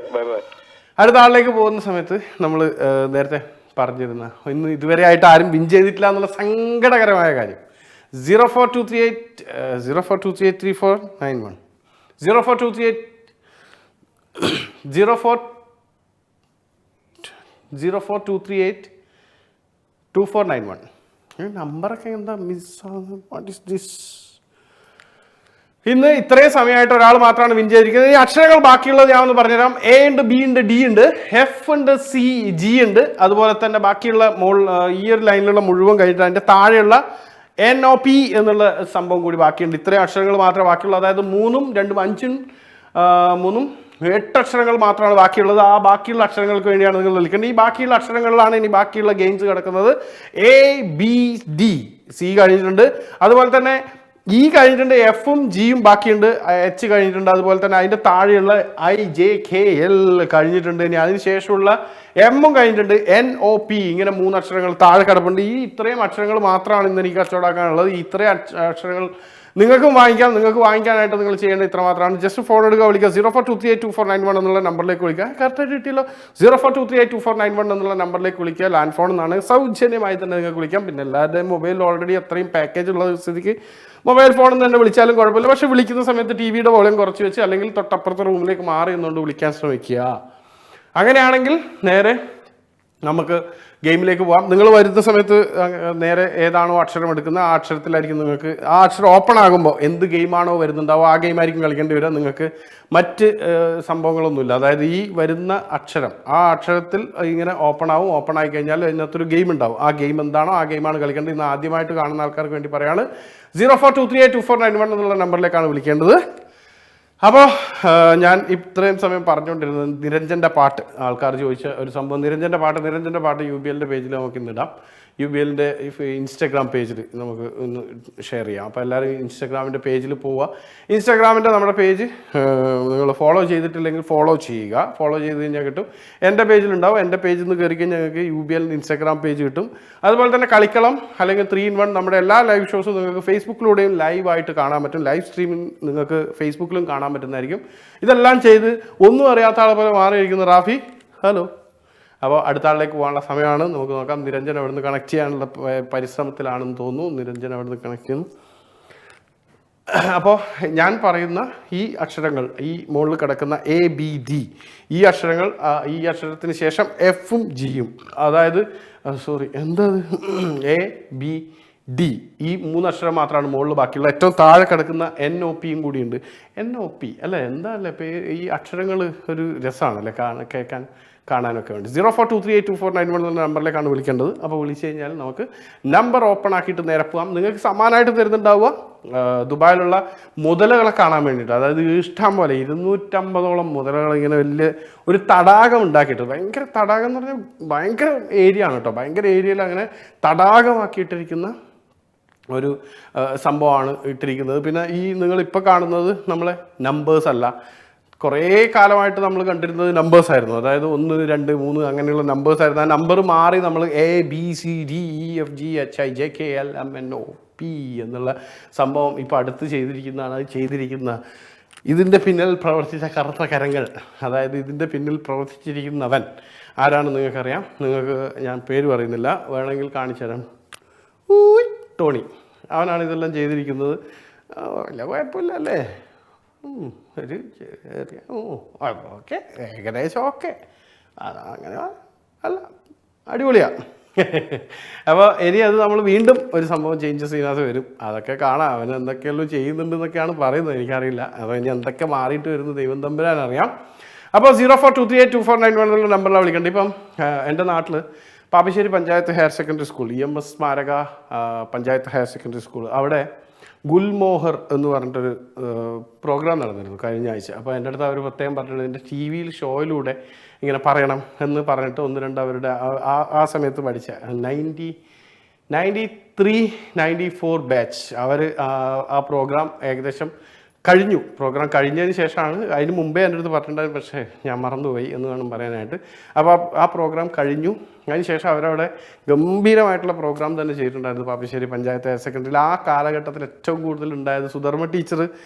അടുത്ത ആളിലേക്ക് പോകുന്ന സമയത്ത് നമ്മൾ നേരത്തെ പറഞ്ഞിരുന്ന, ഇന്ന് ഇതുവരെ ആയിട്ട് ആരും വിൻ ചെയ്തിട്ടില്ല എന്നുള്ള സങ്കടകരമായ കാര്യം. 04238042383491 0423822491. നമ്പറൊക്കെ എന്താ മിസ്സാണ്? What is this? ഇന്ന് ഇത്രയും സമയമായിട്ട് ഒരാൾ മാത്രമാണ് വിൻ ചെയ്തിരിക്കുന്നത്. ഈ അക്ഷരങ്ങൾ ബാക്കിയുള്ളത് ഞാൻ ഒന്ന് പറഞ്ഞുതരാം. എ ഉണ്ട്, ബി ഉണ്ട്, ഡി ഉണ്ട്, എഫ് ഉണ്ട്, സി, ജി ഉണ്ട്. അതുപോലെ തന്നെ ബാക്കിയുള്ള ഈ ഒരു ലൈനിലുള്ള മുഴുവൻ കഴിഞ്ഞിട്ട് അതിൻ്റെ താഴെയുള്ള NOP എന്നുള്ള സംഭവം കൂടി ബാക്കിയുണ്ട്. ഇത്രയും അക്ഷരങ്ങൾ മാത്രമേ ബാക്കിയുള്ളൂ. അതായത് 3ഉം 2ഉം 5ഉം 3ഉം 8 അക്ഷരങ്ങൾ മാത്രമാണ് ബാക്കിയുള്ളത്. ആ ബാക്കിയുള്ള അക്ഷരങ്ങൾക്ക് വേണ്ടിയാണ് നിങ്ങൾ വിളിക്കേണ്ടത്. ഈ ബാക്കിയുള്ള അക്ഷരങ്ങളിലാണ് ഇനി ബാക്കിയുള്ള ഗെയിംസ് കിടക്കുന്നത്. A, B, D, C കഴിഞ്ഞിട്ടുണ്ട്. അതുപോലെ തന്നെ E കഴിഞ്ഞിട്ടുണ്ട്, എഫും ജിയും ബാക്കിയുണ്ട്, H കഴിഞ്ഞിട്ടുണ്ട്. അതുപോലെ തന്നെ അതിൻ്റെ താഴെയുള്ള I, J, K, L കഴിഞ്ഞിട്ടുണ്ട്. ഇനി അതിന് ശേഷമുള്ള എമ്മും കഴിഞ്ഞിട്ടുണ്ട്, NOP. ഇങ്ങനെ 3 അക്ഷരങ്ങൾ താഴെ കിടപ്പുണ്ട്. ഈ ഇത്രയും അക്ഷരങ്ങൾ മാത്രമാണ് ഇന്ന് എനിക്ക് കച്ചവടമാക്കാനുള്ളത്. ഈ ഇത്രയും അക്ഷരങ്ങൾ നിങ്ങൾക്കും വാങ്ങിക്കാം. നിങ്ങൾക്ക് വാങ്ങിക്കാനായിട്ട് നിങ്ങൾ ചെയ്യേണ്ടത് ഇത്ര മാത്രമാണ്. ജസ്റ്റ് ഫോൺ എടുക്കുക, വിളിക്കുക. 0423822491 എന്നുള്ള നമ്പറിലേക്ക് വിളിക്കുക. കറക്റ്റായിട്ട് കിട്ടിയല്ലോ. 0423822491 എന്നുള്ള നമ്പറിലേക്ക് വിളിക്കുക. ലാൻഡ് ഫോൺ എന്നാണ്, സൗജന്യമായി തന്നെ നിങ്ങൾക്ക് വിളിക്കാം. പിന്നെ എല്ലാവരുടെയും മൊബൈൽ ഓൾറെഡി അത്രയും പാക്കേജ് ഉള്ള സ്ഥിതിക്ക് മൊബൈൽ ഫോണിൽ നിന്ന് തന്നെ വിളിച്ചാലും കുഴപ്പമില്ല. പക്ഷേ വിളിക്കുന്ന സമയത്ത് ടിവിയുടെ വോളിയം കുറച്ച് വെച്ച് അല്ലെങ്കിൽ തൊട്ടപ്പുറത്തെ റൂമിലേക്ക് മാറി നിന്നുകൊണ്ട് വിളിക്കാൻ ശ്രമിക്കുക. അങ്ങനെയാണെങ്കിൽ നേരെ നമുക്ക് ഗെയിമിലേക്ക് പോകാം. നിങ്ങൾ വരുന്ന സമയത്ത് നേരെ ഏതാണോ അക്ഷരം എടുക്കുന്നത് ആ അക്ഷരത്തിലായിരിക്കും നിങ്ങൾക്ക്, ആ അക്ഷരം ഓപ്പൺ ആകുമ്പോൾ എന്ത് ഗെയിമാണോ വരുന്നുണ്ടാവും ആ ഗെയിമായിരിക്കും കളിക്കേണ്ടി വരിക. നിങ്ങൾക്ക് മറ്റ് സംഭവങ്ങളൊന്നുമില്ല. അതായത് ഈ വരുന്ന അക്ഷരം ആ അക്ഷരത്തിൽ ഇങ്ങനെ ഓപ്പൺ ആവും. ഓപ്പൺ ആയി കഴിഞ്ഞാൽ അതിനകത്തൊരു ഗെയിം ഉണ്ടാവും. ആ ഗെയിം എന്താണോ ആ ഗെയിമാണ് കളിക്കേണ്ടത്. ഇന്ന് ആദ്യമായിട്ട് കാണുന്ന ആൾക്കാർക്ക് വേണ്ടി പറയാണ്, 0423822491 എന്നുള്ള നമ്പറിലേക്കാണ് വിളിക്കേണ്ടത്. അപ്പോൾ ഞാൻ ഇത്രയും സമയം പറഞ്ഞുകൊണ്ടിരുന്നത് നിരഞ്ജൻ്റെ പാട്ട്. ആൾക്കാർ ചോദിച്ച ഒരു സംഭവം നിരഞ്ജൻ്റെ പാട്ട് UBLൻ്റെ പേജിൽ നമുക്ക് ഇന്നിടാം. UBLൻ്റെ ഇൻസ്റ്റാഗ്രാം പേജിൽ നമുക്ക് ഒന്ന് ഷെയർ ചെയ്യാം. അപ്പോൾ എല്ലാവരും ഇൻസ്റ്റാഗ്രാമിൻ്റെ പേജിൽ പോവുക. ഇൻസ്റ്റാഗ്രാമിൻ്റെ നമ്മുടെ പേജ് നിങ്ങൾ ഫോളോ ചെയ്തിട്ടില്ലെങ്കിൽ ഫോളോ ചെയ്യുക. ഫോളോ ചെയ്ത് കഴിഞ്ഞാൽ കിട്ടും. എൻ്റെ പേജിലുണ്ടാവും. എൻ്റെ പേജിൽ നിന്ന് കയറി കഴിഞ്ഞാൽ ഞങ്ങൾക്ക് UBLൻ്റെ ഇൻസ്റ്റാഗ്രാം പേജ് കിട്ടും. അതുപോലെ തന്നെ കളിക്കളം അല്ലെങ്കിൽ 3-in-1 നമ്മുടെ എല്ലാ ലൈവ് ഷോസും നിങ്ങൾക്ക് ഫേസ്ബുക്കിലൂടെയും ലൈവായിട്ട് കാണാൻ പറ്റും. ലൈവ് സ്ട്രീമിംഗ് നിങ്ങൾക്ക് ഫേസ്ബുക്കിലും കാണാൻ പറ്റുന്നതായിരിക്കും. ഇതെല്ലാം ചെയ്ത് ഒന്നും അറിയാത്ത ആളെ പോലെ മാറിയിരിക്കുന്ന റാഫി, ഹലോ. അപ്പോൾ അടുത്ത ആളിലേക്ക് പോകാനുള്ള സമയമാണ്. നമുക്ക് നോക്കാം. നിരഞ്ജൻ അവിടുന്ന് കണക്ട് ചെയ്യാനുള്ള പരിശ്രമത്തിലാണെന്ന് തോന്നുന്നു. നിരഞ്ജൻ അവിടുന്ന് കണക്ട് ചെയ്യുന്നു. അപ്പോൾ ഞാൻ പറയുന്ന ഈ അക്ഷരങ്ങൾ, ഈ മുകളിൽ കിടക്കുന്ന ABD, ഈ അക്ഷരങ്ങൾ, ഈ അക്ഷരത്തിന് ശേഷം എഫും ജിയും, അതായത് എന്താ ABD, ഈ 3 അക്ഷരം മാത്രമാണ് മുകളിൽ ബാക്കിയുള്ള. ഏറ്റവും താഴെ കിടക്കുന്ന NOPയും കൂടിയുണ്ട്. NOP അല്ലേ, എന്താ അല്ലേ ഈ അക്ഷരങ്ങൾ ഒരു രസമാണല്ലേ കേൾക്കാൻ കാണാനൊക്കെ വേണ്ടി. 0423822491 എന്ന നമ്പറിലേക്കാണ് വിളിക്കേണ്ടത്. അപ്പോൾ വിളിച്ചു കഴിഞ്ഞാൽ നമുക്ക് നമ്പർ ഓപ്പൺ ആക്കിയിട്ട് നേരെ പോകാം. നിങ്ങൾക്ക് സമ്മാനമായിട്ട് തരുന്നുണ്ടാവുക ദുബായിലുള്ള മുതലകളെ കാണാൻ വേണ്ടിയിട്ട്, അതായത് ഇഷ്ടം പോലെ 250ഓളം മുതലകൾ ഇങ്ങനെ വലിയ ഒരു തടാകം ഉണ്ടാക്കിയിട്ട്, ഭയങ്കര തടാകം എന്ന് പറഞ്ഞാൽ ഭയങ്കര ഏരിയ ആണ് കേട്ടോ, ഭയങ്കര ഏരിയയിൽ അങ്ങനെ തടാകമാക്കിയിട്ടിരിക്കുന്ന ഒരു സംഭവമാണ് ഇട്ടിരിക്കുന്നത്. പിന്നെ ഈ നിങ്ങളിപ്പോൾ കാണുന്നത് നമ്മളെ നമ്പേഴ്സ് അല്ല, കുറേ കാലമായിട്ട് നമ്മൾ കണ്ടിരുന്നത് നമ്പേഴ്സ് ആയിരുന്നു. അതായത് 1, 2, 3 അങ്ങനെയുള്ള നമ്പേഴ്സ് ആയിരുന്നു. ആ നമ്പർ മാറി നമ്മൾ ABCDEFGHIJKLMNOP എന്നുള്ള സംഭവം ഇപ്പോൾ അടുത്ത് ചെയ്തിരിക്കുന്നതാണ്. അത് ചെയ്തിരിക്കുന്ന ഇതിൻ്റെ പിന്നിൽ പ്രവർത്തിച്ച കറുത്ത കരങ്ങൾ, അതായത് ഇതിൻ്റെ പിന്നിൽ പ്രവർത്തിച്ചിരിക്കുന്നവൻ ആരാണെന്ന് നിങ്ങൾക്കറിയാം. നിങ്ങൾക്ക് ഞാൻ പേര് പറയുന്നില്ല, വേണമെങ്കിൽ കാണിച്ചു തരാം. ടോണി, അവനാണ് ഇതെല്ലാം ചെയ്തിരിക്കുന്നത്. വല്ല കുഴപ്പമില്ല അല്ലേ? ഒരു ചെറിയ ഓക്കെ, ഏകദേശം ഓക്കെ, അങ്ങനെ അല്ല, അടിപൊളിയാണ്. അപ്പോൾ ഇനി അത് നമ്മൾ വീണ്ടും ഒരു സംഭവം ചേഞ്ചസ് ഇതിനകത്ത് വരും, അതൊക്കെ കാണാം. അവൻ എന്തൊക്കെയല്ലോ ചെയ്യുന്നുണ്ടെന്നൊക്കെയാണ് പറയുന്നത്, എനിക്കറിയില്ല. അപ്പോൾ ഇനി എന്തൊക്കെ മാറിയിട്ട് വരുന്നത് ദൈവം തമ്പുരാനറിയാം. അപ്പോൾ 04238249 എന്നുള്ള നമ്പറിലാണ് വിളിക്കേണ്ടത്. ഇപ്പം എൻ്റെ നാട്ടിൽ Pappissery panchayat higher secondary school, EMS സ്മാരക പഞ്ചായത്ത് ഹയർ സെക്കൻഡറി സ്കൂൾ, അവിടെ ഗുൽമോഹർ എന്ന് പറഞ്ഞിട്ടൊരു പ്രോഗ്രാം നടന്നിരുന്നു കഴിഞ്ഞ ആഴ്ച. അപ്പോൾ എൻ്റെ അടുത്ത് അവർ പ്രത്യേകം പറഞ്ഞിട്ടുണ്ട്, എൻ്റെ TV ഷോയിലൂടെ ഇങ്ങനെ പറയണം എന്ന് പറഞ്ഞിട്ട് 1-2 അവരുടെ ആ സമയത്ത് പഠിച്ച 93-94 ബാച്ച് അവർ ആ പ്രോഗ്രാം ഏകദേശം കഴിഞ്ഞു. പ്രോഗ്രാം കഴിഞ്ഞതിന് ശേഷമാണ്, അതിന് മുമ്പേ എൻ്റെ അടുത്ത് പറഞ്ഞിട്ടുണ്ടായിരുന്നു, പക്ഷേ ഞാൻ മറന്നുപോയി എന്ന് വേണം പറയാനായിട്ട്. അപ്പോൾ ആ പ്രോഗ്രാം കഴിഞ്ഞു. അതിന് ശേഷം അവരവിടെ ഗംഭീരമായിട്ടുള്ള പ്രോഗ്രാം തന്നെ ചെയ്തിട്ടുണ്ടായിരുന്നു പാപ്പിശ്ശേരി പഞ്ചായത്ത് ഹയർ സെക്കൻഡറിയിൽ. ആ കാലഘട്ടത്തിൽ ഏറ്റവും കൂടുതൽ ഉണ്ടായത് സുധർമ്മ ടീച്ചർ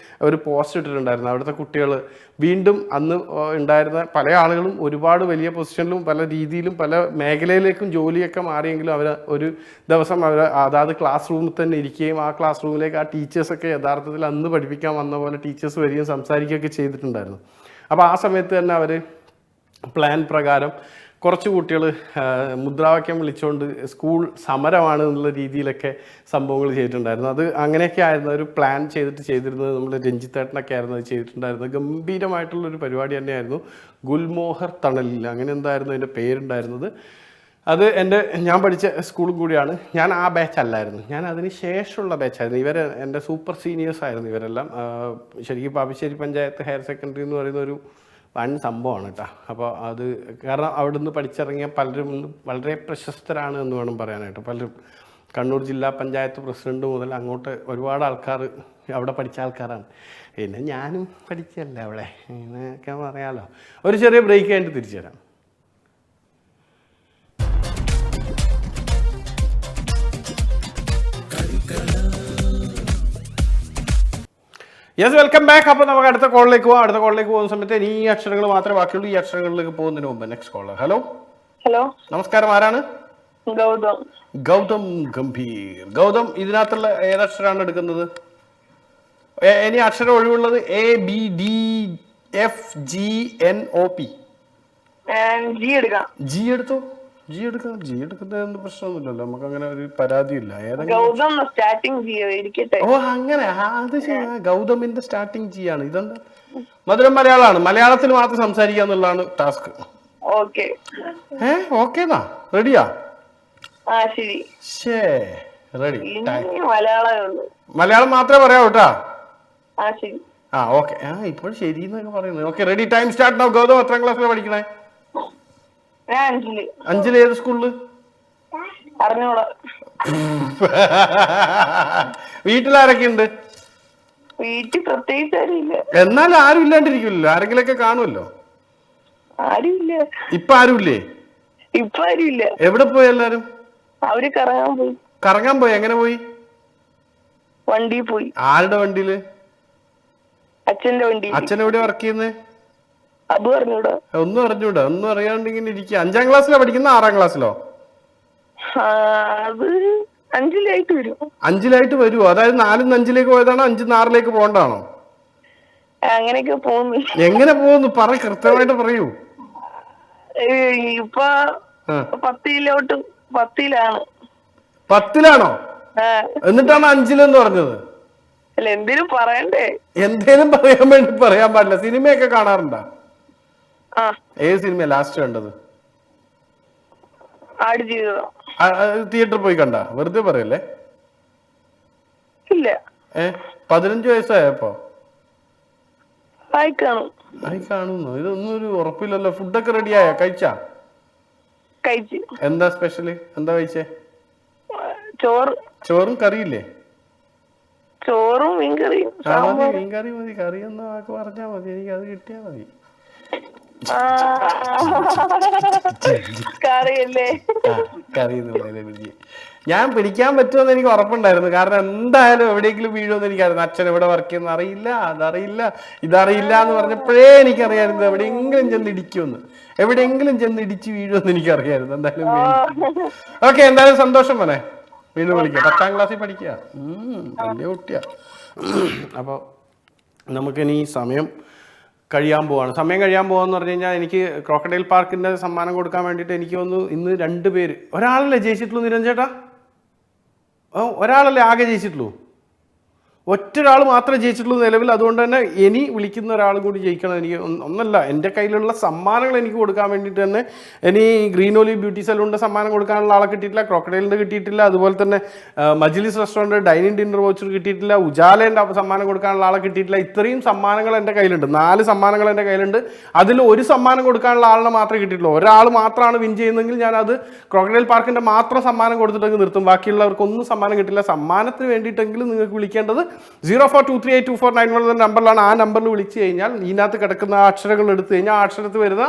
ഒരു പോസ്റ്റ് ഇട്ടിട്ടുണ്ടായിരുന്നു. അവിടുത്തെ കുട്ടികൾ വീണ്ടും അന്ന് ഉണ്ടായിരുന്ന പല ആളുകളും ഒരുപാട് വലിയ പൊസിഷനിലും പല രീതിയിലും പല മേഖലയിലേക്കും ജോലിയൊക്കെ മാറിയെങ്കിലും അവർ ഒരു ദിവസം അവർ അതാത് ക്ലാസ് റൂമിൽ തന്നെ ഇരിക്കുകയും ആ ക്ലാസ് റൂമിലേക്ക് ആ ടീച്ചേഴ്സൊക്കെ യഥാർത്ഥത്തിൽ അന്ന് പഠിപ്പിക്കാൻ വന്ന പോലെ ടീച്ചേഴ്സ് വരികയും സംസാരിക്കുകയൊക്കെ ചെയ്തിട്ടുണ്ടായിരുന്നു. അപ്പോൾ ആ സമയത്ത് തന്നെ അവർ പ്ലാൻ പ്രകാരം കുറച്ച് കുട്ടികൾ മുദ്രാവാക്യം വിളിച്ചുകൊണ്ട് സ്കൂൾ സമരമാണ് എന്നുള്ള രീതിയിലൊക്കെ സംഭവങ്ങൾ ചെയ്തിട്ടുണ്ടായിരുന്നു. അത് അങ്ങനെയൊക്കെ ആയിരുന്നു ഒരു പ്ലാൻ ചെയ്തിരുന്നത്. നമ്മൾ രഞ്ജിത്തേട്ടനൊക്കെ ആയിരുന്നു അത് ചെയ്തിട്ടുണ്ടായിരുന്നത്. ഗംഭീരമായിട്ടുള്ളൊരു പരിപാടി തന്നെയായിരുന്നു. ഗുൽമോഹർ തണലിൽ അങ്ങനെ എന്തായിരുന്നു അതിൻ്റെ പേരുണ്ടായിരുന്നത്. അത് ഞാൻ പഠിച്ച സ്കൂളും കൂടിയാണ്. ഞാൻ ആ ബാച്ച് അല്ലായിരുന്നു, ഞാൻ അതിന് ശേഷമുള്ള ബാച്ചായിരുന്നു. ഇവർ എൻ്റെ സൂപ്പർ സീനിയേഴ്സ് ആയിരുന്നു ഇവരെല്ലാം. ശരിക്കും പാപ്പിശ്ശേരി പഞ്ചായത്ത് ഹയർ സെക്കൻഡറി എന്ന് പറയുന്ന ഒരു വൻ സംഭവമാണ് കേട്ടോ. അപ്പോൾ അത് കാരണം അവിടെ നിന്ന് പഠിച്ചിറങ്ങിയ പലരും വളരെ പ്രശസ്തരാണ് എന്ന് വേണം പറയാനായിട്ട്. പലരും കണ്ണൂർ ജില്ലാ പഞ്ചായത്ത് പ്രസിഡന്റ് മുതൽ അങ്ങോട്ട് ഒരുപാട് ആൾക്കാർ അവിടെ പഠിച്ച ആൾക്കാരാണ്. പിന്നെ ഞാനും പഠിച്ചല്ലേ അവിടെ, ഇങ്ങനെയൊക്കെ പറയാമല്ലോ. ഒരു ചെറിയ ബ്രേക്ക് കഴിഞ്ഞിട്ട് തിരിച്ചു തരാം. Yes, welcome back. അപ്പോൾ നമുക്ക് അടുത്ത കോളിലേക്ക് പോകാം. അടുത്ത കോളിലേക്ക് പോകുന്ന സമയത്ത് ഈ അക്ഷരങ്ങൾ മാത്രമേ ബാക്കിയുള്ളൂ. ഈ അക്ഷരങ്ങളിലേക്ക് പോകുന്നതിന് മുമ്പ് നെക്സ്റ്റ് കോളർ. ഹലോ, നമസ്കാരം, ആരാണ്? ഗൗതം ഗംഭീർ. ഗൗതം, ഇതിനകത്തുള്ള ഏതക്ഷരമാണ് എടുക്കുന്നത്? ഇനി അക്ഷരം ഒഴിവുള്ളത് ABDFGNOP. ജി എടുത്തോ. ജി എടുക്കുന്നതൊന്നും പ്രശ്നമൊന്നുമില്ലല്ലോ, നമുക്ക് അങ്ങനെ ഒരു പരാതിയില്ല. ഓ അങ്ങനെ, അത് ശരി. ഗൗതമിന്റെ സ്റ്റാർട്ടിങ് ജി ആണ്. ഇതെന്താ മധുരം മലയാളമാണ്, മലയാളത്തിൽ മാത്രം സംസാരിക്കുക എന്നുള്ളതാണ് ടാസ്ക്. ഓക്കേന്നാ, റെഡിയാ? റെഡി. മലയാളം മാത്രമേ പറയാവൂ കേട്ടാ. ഓക്കെ. ഇപ്പോൾ ശരി എന്നൊക്കെ പറയുന്നത്. Okay, ready, time start now. Gautham എത്രാം ക്ലാസ്സിലാണ് പഠിക്കണേ? 5 ഏത് സ്കൂളില്? വീട്ടിലാരൊക്കെ ഉണ്ട്? വീട്ടിൽ പ്രത്യേകിച്ച് ആരുമില്ല. എന്നാലും ആരും ഇല്ലാണ്ടിരിക്കില്ലല്ലോ, ആരെങ്കിലൊക്കെ കാണുമല്ലോ. ആരുമില്ല. ഇപ്പൊ ആരുമില്ലേ? ഇപ്പൊ ആരുമില്ല. എവിടെ പോയി എല്ലാരും? അവര് കറങ്ങാൻ പോയി. എങ്ങനെ പോയി? വണ്ടി പോയി. ആരുടെ വണ്ടിയില്? അച്ഛന്റെ വണ്ടി. അച്ഛൻ എവിടെ വർക്ക് ചെയ്യുന്നേ? അത് അറിഞ്ഞൂടാ. ഒന്നും അറിഞ്ഞൂടാ, ഒന്നും അറിയാണ്ട് ഇങ്ങനെ ഇരിക്കുക. 5ാം ക്ലാസ്സിലോ പഠിക്കുന്ന? 6ാം ക്ലാസ്സിലോ? അത് 5ലായിട്ട് വരും. 5ലായിട്ട് വരുമോ? അതായത് 4ന്ന് 5ലേക്ക് പോയതാണോ? 5ന്ന് 6ലേക്ക് പോകണ്ടാണോ? അങ്ങനെയൊക്കെ പോകുന്നു. എങ്ങനെ പോകുന്നു? കൃത്യമായിട്ട് പറയൂ. ഇപ്പൊ 10ലാണ്. 10ലാണോ? എന്നിട്ടാണ് 5ലെന്ന് പറഞ്ഞത്? അല്ല, എന്തേലും പറയണ്ടേ? എന്തേലും പറയാൻ വേണ്ടി പറയാൻ പാടില്ല. സിനിമയൊക്കെ കാണാറുണ്ടോ? ഏത് സിനിമ ലാസ്റ്റ് കണ്ടത്? ആടുജീവിതം. തിയേറ്ററിൽ പോയി കണ്ട? വെറുതെ പറയല്ലേ. ഇല്ല. 15 വയസ്സായപ്പോ ആയി കാണും. ആയി കാണുന്നു. ഇതൊന്നും ഒരു ഉറപ്പില്ലല്ലോ. ഫുഡൊക്കെ റെഡിയായോ? കഴിച്ചാ? കഴിച്ച്. എന്താ സ്പെഷ്യല്? എന്താ കഴിച്ചേ? ചോറ്. ചോറും കറിയില്ലേ? ചോറും മീൻകറിയും. മതി, മീൻകറി മതി. കറി എന്ന വാക്ക് പറഞ്ഞാ മതി, എനിക്ക് അത് കിട്ടിയാ മതി. കറിയല്ലേ? കറി ഞാൻ പിടിക്കാൻ പറ്റുമെന്ന് എനിക്ക് ഉറപ്പുണ്ടായിരുന്നു. കാരണം എന്തായാലും എവിടെയെങ്കിലും വീഴുമെന്ന് എനിക്കറിയാം. അച്ഛൻ എവിടെ വർക്ക് ചെയ്യുന്ന അറിയില്ല, അതറിയില്ല, ഇതറിയില്ല എന്ന് പറഞ്ഞപ്പോഴേ എനിക്കറിയായിരുന്നു എവിടെയെങ്കിലും ചെന്ന് ഇടിക്കുമെന്ന്, എവിടെയെങ്കിലും ചെന്ന് ഇടിച്ച് വീഴുമെന്ന് എനിക്കറിയായിരുന്നു. എന്തായാലും ഓക്കെ, എന്തായാലും സന്തോഷം മോനെ. വീണ്ടും വിളിക്കുക. 10ാം ക്ലാസ്സിൽ പഠിക്കുക, വലിയ കുട്ടിയാ. അപ്പോൾ നമുക്കിനി സമയം കഴിയാൻ പോവാണ്. സമയം കഴിയാൻ പോകാന്ന് പറഞ്ഞു കഴിഞ്ഞാൽ എനിക്ക് ക്രോക്കഡൈൽ പാർക്കിന്റെ സമ്മാനം കൊടുക്കാൻ വേണ്ടിയിട്ട് എനിക്ക് ഒന്ന് ഇന്ന് 2 പേര്, ഒരാളല്ലേ ജയിച്ചിട്ടുള്ളൂ നിരഞ്ജേട്ടാ? ഒരാളല്ലേ ആകെ ജയിച്ചിട്ടുള്ളൂ? ഒറ്റൊരാൾ മാത്രമേ ജയിച്ചിട്ടുള്ളൂ നിലവിൽ. അതുകൊണ്ട് തന്നെ ഇനി വിളിക്കുന്ന ഒരാളും കൂടി ജയിക്കണം. എനിക്ക് ഒന്നല്ല, എൻ്റെ കയ്യിലുള്ള സമ്മാനങ്ങൾ എനിക്ക് കൊടുക്കാൻ വേണ്ടിയിട്ട് തന്നെ ഇനി ഗ്രീൻ ഒലിവ് ബ്യൂട്ടി സലൂണിൻ്റെ സമ്മാനം കൊടുക്കാനുള്ള ആളെ കിട്ടിയിട്ടില്ല, ക്രോക്കഡൈലിൻ്റെ കിട്ടിയിട്ടില്ല, അതുപോലെ തന്നെ മജ്ലിസ് റെസ്റ്റോറൻറ്റ് ഡൈനിങ് ഡിന്നർ വോച്ചർ കിട്ടിയിട്ടില്ല, ഉജാലേൻ്റെ സമ്മാനം കൊടുക്കാനുള്ള ആളെ കിട്ടിയിട്ടില്ല. ഇത്രയും സമ്മാനങ്ങൾ എൻ്റെ കയ്യിലുണ്ട്. 4 സമ്മാനങ്ങൾ എൻ്റെ കയ്യിലുണ്ട്. അതിൽ ഒരു സമ്മാനം കൊടുക്കാനുള്ള ആളിനെ മാത്രമേ കിട്ടിയിട്ടുള്ളൂ. ഒരാൾ മാത്രമാണ് വിൻ ചെയ്യുന്നതെങ്കിൽ ഞാനത് ക്രോക്കഡൈൽ പാർക്കിൻ്റെ മാത്രം സമ്മാനം കൊടുത്തിട്ടൊക്കെ നിർത്തും. ബാക്കിയുള്ളവർക്കൊന്നും സമ്മാനം കിട്ടില്ല. സമ്മാനത്തിന് വേണ്ടിയിട്ടെങ്കിലും നിങ്ങൾക്ക് വിളിക്കേണ്ടത് 0423824911 എന്ന നമ്പറിലാണ്. ആ നമ്പറിൽ വിളിച്ചു കഴിഞ്ഞാൽ ഇതിനകത്ത് കിടക്കുന്ന അക്ഷരങ്ങൾ എടുത്തു കഴിഞ്ഞാൽ ആ അക്ഷരത്തിൽ വരുന്ന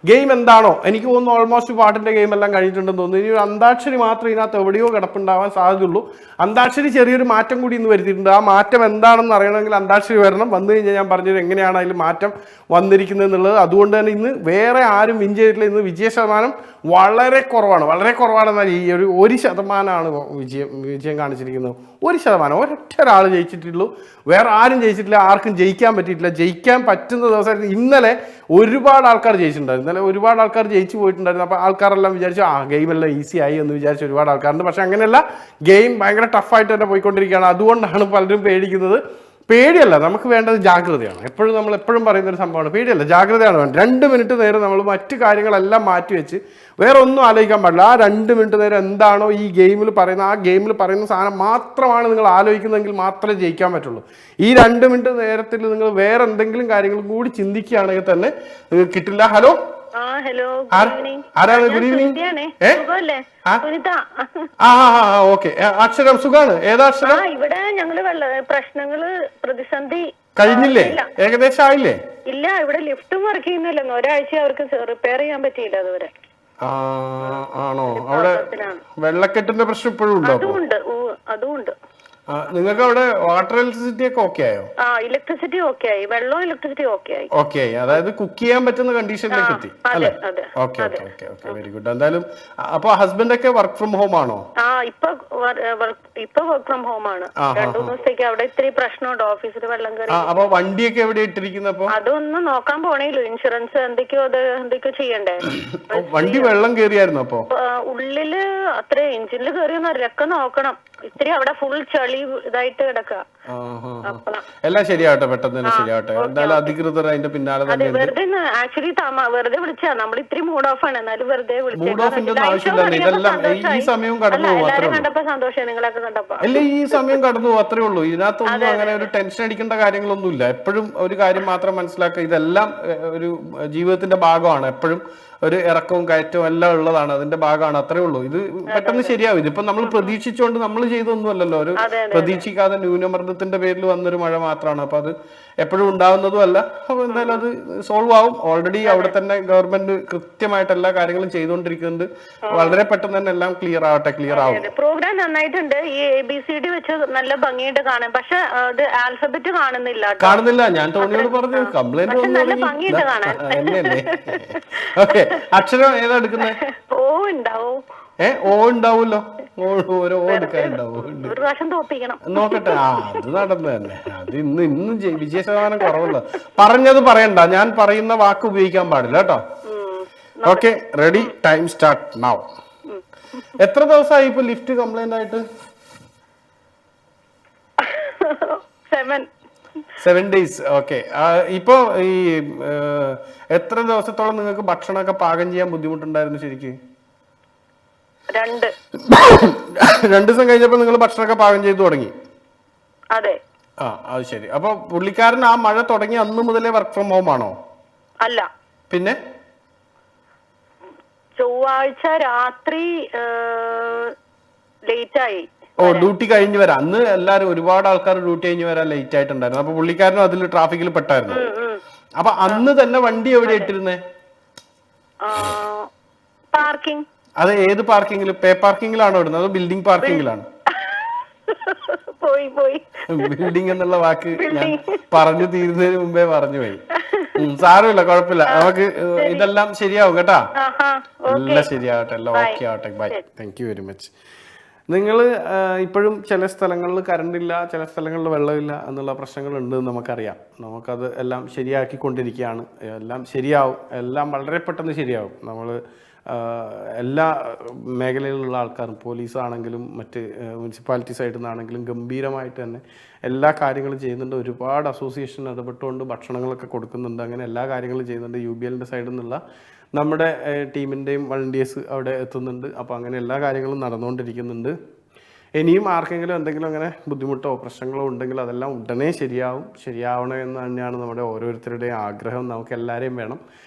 ഗെയിം എന്താണോ, എനിക്ക് തോന്നുന്നു ഓൾമോസ്റ്റ് പാട്ടിൻ്റെ ഗെയിം എല്ലാം കഴിഞ്ഞിട്ടുണ്ടെന്ന് തോന്നുന്നു. ഇനി ഒരു അന്താക്ഷരി മാത്രം ഇതിനകത്ത് എവിടെയോ കിടപ്പുണ്ടാവാൻ സാധ്യതയുള്ളൂ. അന്താക്ഷരി ചെറിയൊരു മാറ്റം കൂടി ഇന്ന് വരുത്തിയിട്ടുണ്ട്. ആ മാറ്റം എന്താണെന്ന് അറിയണമെങ്കിൽ അന്താക്ഷരി വരണം. വന്നു കഴിഞ്ഞാൽ ഞാൻ പറഞ്ഞത് എങ്ങനെയാണ് അതിൽ മാറ്റം വന്നിരിക്കുന്നത് എന്നുള്ളത്. അതുകൊണ്ട് തന്നെ ഇന്ന് വേറെ ആരും വിൻ ചെയ്തിട്ടില്ല. ഇന്ന് വിജയ ശതമാനം വളരെ കുറവാണ്. വളരെ കുറവാണെന്നാൽ ഈ 1% വിജയം കാണിച്ചിരിക്കുന്നത്. 1%, ഒരൊറ്റ ഒരാൾ ജയിച്ചിട്ടുള്ളൂ. വേറെ ആരും ജയിച്ചിട്ടില്ല. ആർക്കും ജയിക്കാൻ പറ്റിയിട്ടില്ല. ജയിക്കാൻ പറ്റുന്ന ദിവസമായിരുന്നു ഇന്നലെ. ഒരുപാട് ആൾക്കാർ ജയിച്ചിട്ടുണ്ടായിരുന്നു. ഇന്നലെ ഒരുപാട് ആൾക്കാർ ജയിച്ചു പോയിട്ടുണ്ടായിരുന്നു. അപ്പോൾ ആൾക്കാരെല്ലാം വിചാരിച്ചു ഗെയിമെല്ലാം ഈസി ആയി എന്ന് വിചാരിച്ച ഒരുപാട് ആൾക്കാരുണ്ട്. പക്ഷെ അങ്ങനെയല്ല, ഗെയിം ഭയങ്കര ടഫായിട്ട് തന്നെ പോയിക്കൊണ്ടിരിക്കുകയാണ്. അതുകൊണ്ടാണ് പലരും പേടിക്കുന്നത്. പേടിയല്ല, നമുക്ക് വേണ്ടത് ജാഗ്രതയാണ്. നമ്മൾ എപ്പോഴും പറയുന്ന ഒരു സംഭവമാണ്. പേടിയല്ല, ജാഗ്രതയാണ് വേണ്ടത്. 2 മിനിറ്റ് നേരം നമ്മൾ മറ്റു കാര്യങ്ങളെല്ലാം മാറ്റിവെച്ച് വേറെ ഒന്നും ആലോചിക്കാൻ പാടില്ല. ആ 2 മിനിറ്റ് നേരം എന്താണോ ഈ ഗെയിമിൽ പറയുന്ന ആ ഗെയിമിൽ പറയുന്ന സാധനം മാത്രമാണ് നിങ്ങൾ ആലോചിക്കുന്നതെങ്കിൽ മാത്രമേ ജയിക്കാൻ പറ്റുള്ളൂ. ഈ 2 മിനിറ്റ് നേരത്തിൽ നിങ്ങൾ വേറെ എന്തെങ്കിലും കാര്യങ്ങൾ കൂടി ചിന്തിക്കുകയാണെങ്കിൽ തന്നെ നിങ്ങൾക്ക് കിട്ടില്ല. ഹലോ, ആരാണ്? Good evening. ഓക്കെ, അക്ഷരം സുഖാണ്. ഏതാ അക്ഷരം? ഇവിടെ ഞങ്ങള് പ്രതിസന്ധി കഴിഞ്ഞില്ലേ? ഏകദേശം ആയില്ലേ? ഇല്ല, ഇവിടെ ലിഫ്റ്റും വർക്ക് ചെയ്യുന്നില്ല. ഒരാഴ്ച അവർക്ക് റിപ്പയർ ചെയ്യാൻ പറ്റിയില്ല അതുവരെ. ആണോ? അവിടെ വെള്ളക്കെട്ടിന്റെ പ്രശ്നം ഇപ്പോഴും ഉണ്ടോ? അതുകൊണ്ട് നിങ്ങൾക്ക് അവിടെ വാട്ടർ ഇലക്ട്രിസിറ്റി ഒക്കെ ഓക്കെ ആയോ? ഇലക്ട്രിസിറ്റി ഓക്കെ ആയി. വെള്ളവും ഇലക്ട്രിസിറ്റി ഓക്കെ ആയി. അതായത് കുക്ക് ചെയ്യാൻ പറ്റുന്ന കണ്ടീഷനിലേക്ക് എത്തി അല്ലേ? Okay, very good. എന്തായാലും അപ്പൊ ഹസ്ബൻഡ് ഒക്കെ വർക്ക് ഫ്രം ഹോം ആണോ? ഇപ്പൊ വർക്ക് ഫ്രം ഹോം ആണ്. 2 ദിവസത്തേക്ക് അവിടെ ഇത്തിരി പ്രശ്നമുണ്ട്. ഓഫീസിൽ വെള്ളം കയറി. അപ്പൊ വണ്ടിയൊക്കെ എവിടെ ഇട്ടിരിക്കുന്നപ്പോ? അതൊന്നും നോക്കാൻ പോണേല്ലോ. ഇൻഷുറൻസ് എന്തൊക്കെയോ ചെയ്യണ്ടേ. വണ്ടി വെള്ളം കയറിയായിരുന്നു? അപ്പൊ ഉള്ളില് അത്ര എഞ്ചിനിൽ കയറിയൊക്കെ നോക്കണം. ഇത്തിരി അവിടെ ഫുൾ ചളി ഇതായിട്ട് കിടക്കുക. എല്ലാം ശരിയാവട്ടെ, പെട്ടെന്ന് തന്നെ ശരിയാവട്ടെ. എന്തായാലും അധികൃതർ അതിന്റെ പിന്നാലെ തന്നെ. വെറുതെ ആക്ച്വലി വെറുതെ വിളിച്ചാ. നമ്മൾ ഇത്തിരി മൂഡ് ഓഫ് ആണ്, എന്നാലും വെറുതെ മൂഡ് ഓഫിന്റെ ആവശ്യമില്ല. ഇതെല്ലാം ഈ സമയം കടന്നു പോകും. കണ്ടപ്പോ സന്തോഷം, നിങ്ങളൊക്കെ കണ്ടപ്പോ. അല്ല, ഈ സമയം കടന്നു പോകും, അത്രേ ഉള്ളൂ. ഇതിനകത്തൊന്നും അങ്ങനെ ഒരു ടെൻഷൻ അടിക്കേണ്ട കാര്യങ്ങളൊന്നുമില്ല. എപ്പോഴും ഒരു കാര്യം മാത്രം മനസ്സിലാക്കുക, ഇതെല്ലാം ഒരു ജീവിതത്തിന്റെ ഭാഗമാണ്. എപ്പോഴും ഒരു ഇറക്കവും കയറ്റവും എല്ലാം ഉള്ളതാണ്, അതിന്റെ ഭാഗമാണ്. അത്രേ ഉള്ളൂ. ഇത് പെട്ടെന്ന് ശരിയാവും. ഇതിപ്പോ നമ്മൾ പ്രതീക്ഷിച്ചുകൊണ്ട് നമ്മൾ ചെയ്തൊന്നുമല്ലല്ലോ. ഒരു പ്രതീക്ഷിക്കാതെ ന്യൂനമർദ്ദത്തിന്റെ പേരിൽ വന്നൊരു മഴ മാത്രമാണ്. അപ്പൊ അത് എപ്പോഴും ഉണ്ടാവുന്നതും അല്ല. അപ്പൊ എന്തായാലും അത് സോൾവ് ആവും. ഓൾറെഡി അവിടെ തന്നെ ഗവൺമെന്റ് കൃത്യമായിട്ട് എല്ലാ കാര്യങ്ങളും ചെയ്തുകൊണ്ടിരിക്കുന്നുണ്ട്. വളരെ പെട്ടെന്ന് തന്നെ എല്ലാം ക്ലിയർ ആവും. പ്രോഗ്രാം നന്നായിട്ടുണ്ട്. ഈ ABCD വെച്ച് നല്ല ഭംഗിയായിട്ട് കാണാൻ. പക്ഷെ അത് ആൽഫബറ്റ് കാണുന്നില്ല. ഞാൻ ടോണിയോട് പറഞ്ഞു കംപ്ലൈന്റ് തന്നെയല്ലേ. ഓക്കെ, അക്ഷരം ഏതാ എടുക്കുന്നത്? ഓ ഉണ്ടാവും. ഓ ഉണ്ടാവൂല്ലോ. ഓരോ എടുക്കാനുണ്ടാവും. നോക്കട്ടെ. അത് നടന്നു തന്നെ. അത് ഇന്നും വിജയ ശതമാനം കുറവുള്ള. പറഞ്ഞത് പറയണ്ട. ഞാൻ പറയുന്ന വാക്ക് ഉപയോഗിക്കാൻ പാടില്ല കേട്ടോ. Okay, ready, time start now. എത്ര ദിവസമായി ഇപ്പൊ ലിഫ്റ്റ് കംപ്ലൈന്റ് ആയിട്ട്? 7 days. ഓക്കെ, ഇപ്പൊ ഈ എത്ര ദിവസത്തോളം നിങ്ങൾക്ക് ഭക്ഷണമൊക്കെ പാകം ചെയ്യാൻ ബുദ്ധിമുട്ടുണ്ടായിരുന്നു ശരിക്കും? 2 ദിവസം കഴിഞ്ഞപ്പോ നിങ്ങൾ ഭക്ഷണമൊക്കെ പാകം ചെയ്തു തുടങ്ങി? അതെ. ആ അത് ശരി. അപ്പൊ പുള്ളിക്കാരൻ ആ മഴ തുടങ്ങി അന്ന് മുതലേ വർക്ക് ഫ്രം ഹോം ആണോ? അല്ല, പിന്നെ ചൊവ്വാഴ്ച രാത്രി ലേറ്റ് ആയി. ഓ, ഡ്യൂട്ടി കഴിഞ്ഞ് വരാം. അന്ന് എല്ലാരും ഒരുപാട് ആൾക്കാർ ഡ്യൂട്ടി കഴിഞ്ഞ് വരാൻ ലേറ്റ് ആയിട്ടുണ്ടായിരുന്നു. അപ്പൊ പുള്ളിക്കാരനും അതിൽ ട്രാഫിക്കിൽ പെട്ടായിരുന്നു. അപ്പൊ അന്ന് തന്നെ വണ്ടി എവിടെ ഇട്ടിരുന്നേ? പാർക്കിംഗ്. അത് ഏത് പാർക്കിങ്ങിൽ? പേ പാർക്കിങ്ങിലാണോ ഇടുന്നത് അതോ ബിൽഡിംഗ് പാർക്കിങ്ങിലാണ്? പോയി ബിൽഡിംഗ് എന്നുള്ള വാക്ക് ഞാൻ പറഞ്ഞു തീരുന്നതിന് മുമ്പേ പറഞ്ഞു പോയി. സാരമില്ല, കുഴപ്പമില്ല. നമുക്ക് ഇതെല്ലാം ശരിയാവും കേട്ടാ. എല്ലാം ശരിയാവട്ടെ, എല്ലാം ഓക്കെ ആവട്ടെ. Bye, thank you very much. നിങ്ങൾ ഇപ്പോഴും ചില സ്ഥലങ്ങളിൽ കറണ്ട് ഇല്ല, ചില സ്ഥലങ്ങളിൽ വെള്ളമില്ല എന്നുള്ള പ്രശ്നങ്ങളുണ്ട് നമുക്കറിയാം. നമുക്കത് എല്ലാം ശരിയാക്കിക്കൊണ്ടിരിക്കുകയാണ്. എല്ലാം ശരിയാവും, എല്ലാം വളരെ പെട്ടെന്ന് ശരിയാവും. നമ്മൾ എല്ലാ മേഖലയിലുള്ള ആൾക്കാരും, പോലീസാണെങ്കിലും മറ്റ് മുനിസിപ്പാലിറ്റി സൈഡിൽ നിന്നാണെങ്കിലും ഗംഭീരമായിട്ട് തന്നെ എല്ലാ കാര്യങ്ങളും ചെയ്യുന്നുണ്ട്. ഒരുപാട് അസോസിയേഷൻ ഇടപെട്ടുകൊണ്ട് ഭക്ഷണങ്ങളൊക്കെ കൊടുക്കുന്നുണ്ട്. അങ്ങനെ എല്ലാ കാര്യങ്ങളും ചെയ്യുന്നുണ്ട്. UBLൻ്റെ സൈഡിൽ നിന്നുള്ള നമ്മുടെ ടീമിൻ്റെയും വളണ്ടിയേഴ്സ് അവിടെ എത്തുന്നുണ്ട്. അപ്പോൾ അങ്ങനെ എല്ലാ കാര്യങ്ങളും നടന്നുകൊണ്ടിരിക്കുന്നുണ്ട്. ഇനിയും ആർക്കെങ്കിലും എന്തെങ്കിലും അങ്ങനെ ബുദ്ധിമുട്ടോ പ്രശ്നങ്ങളോ ഉണ്ടെങ്കിൽ അതെല്ലാം ഉടനെ ശരിയാവണമെന്ന് തന്നെയാണ് നമ്മുടെ ഓരോരുത്തരുടെയും ആഗ്രഹം. നമുക്ക് എല്ലാവരെയും വേണം.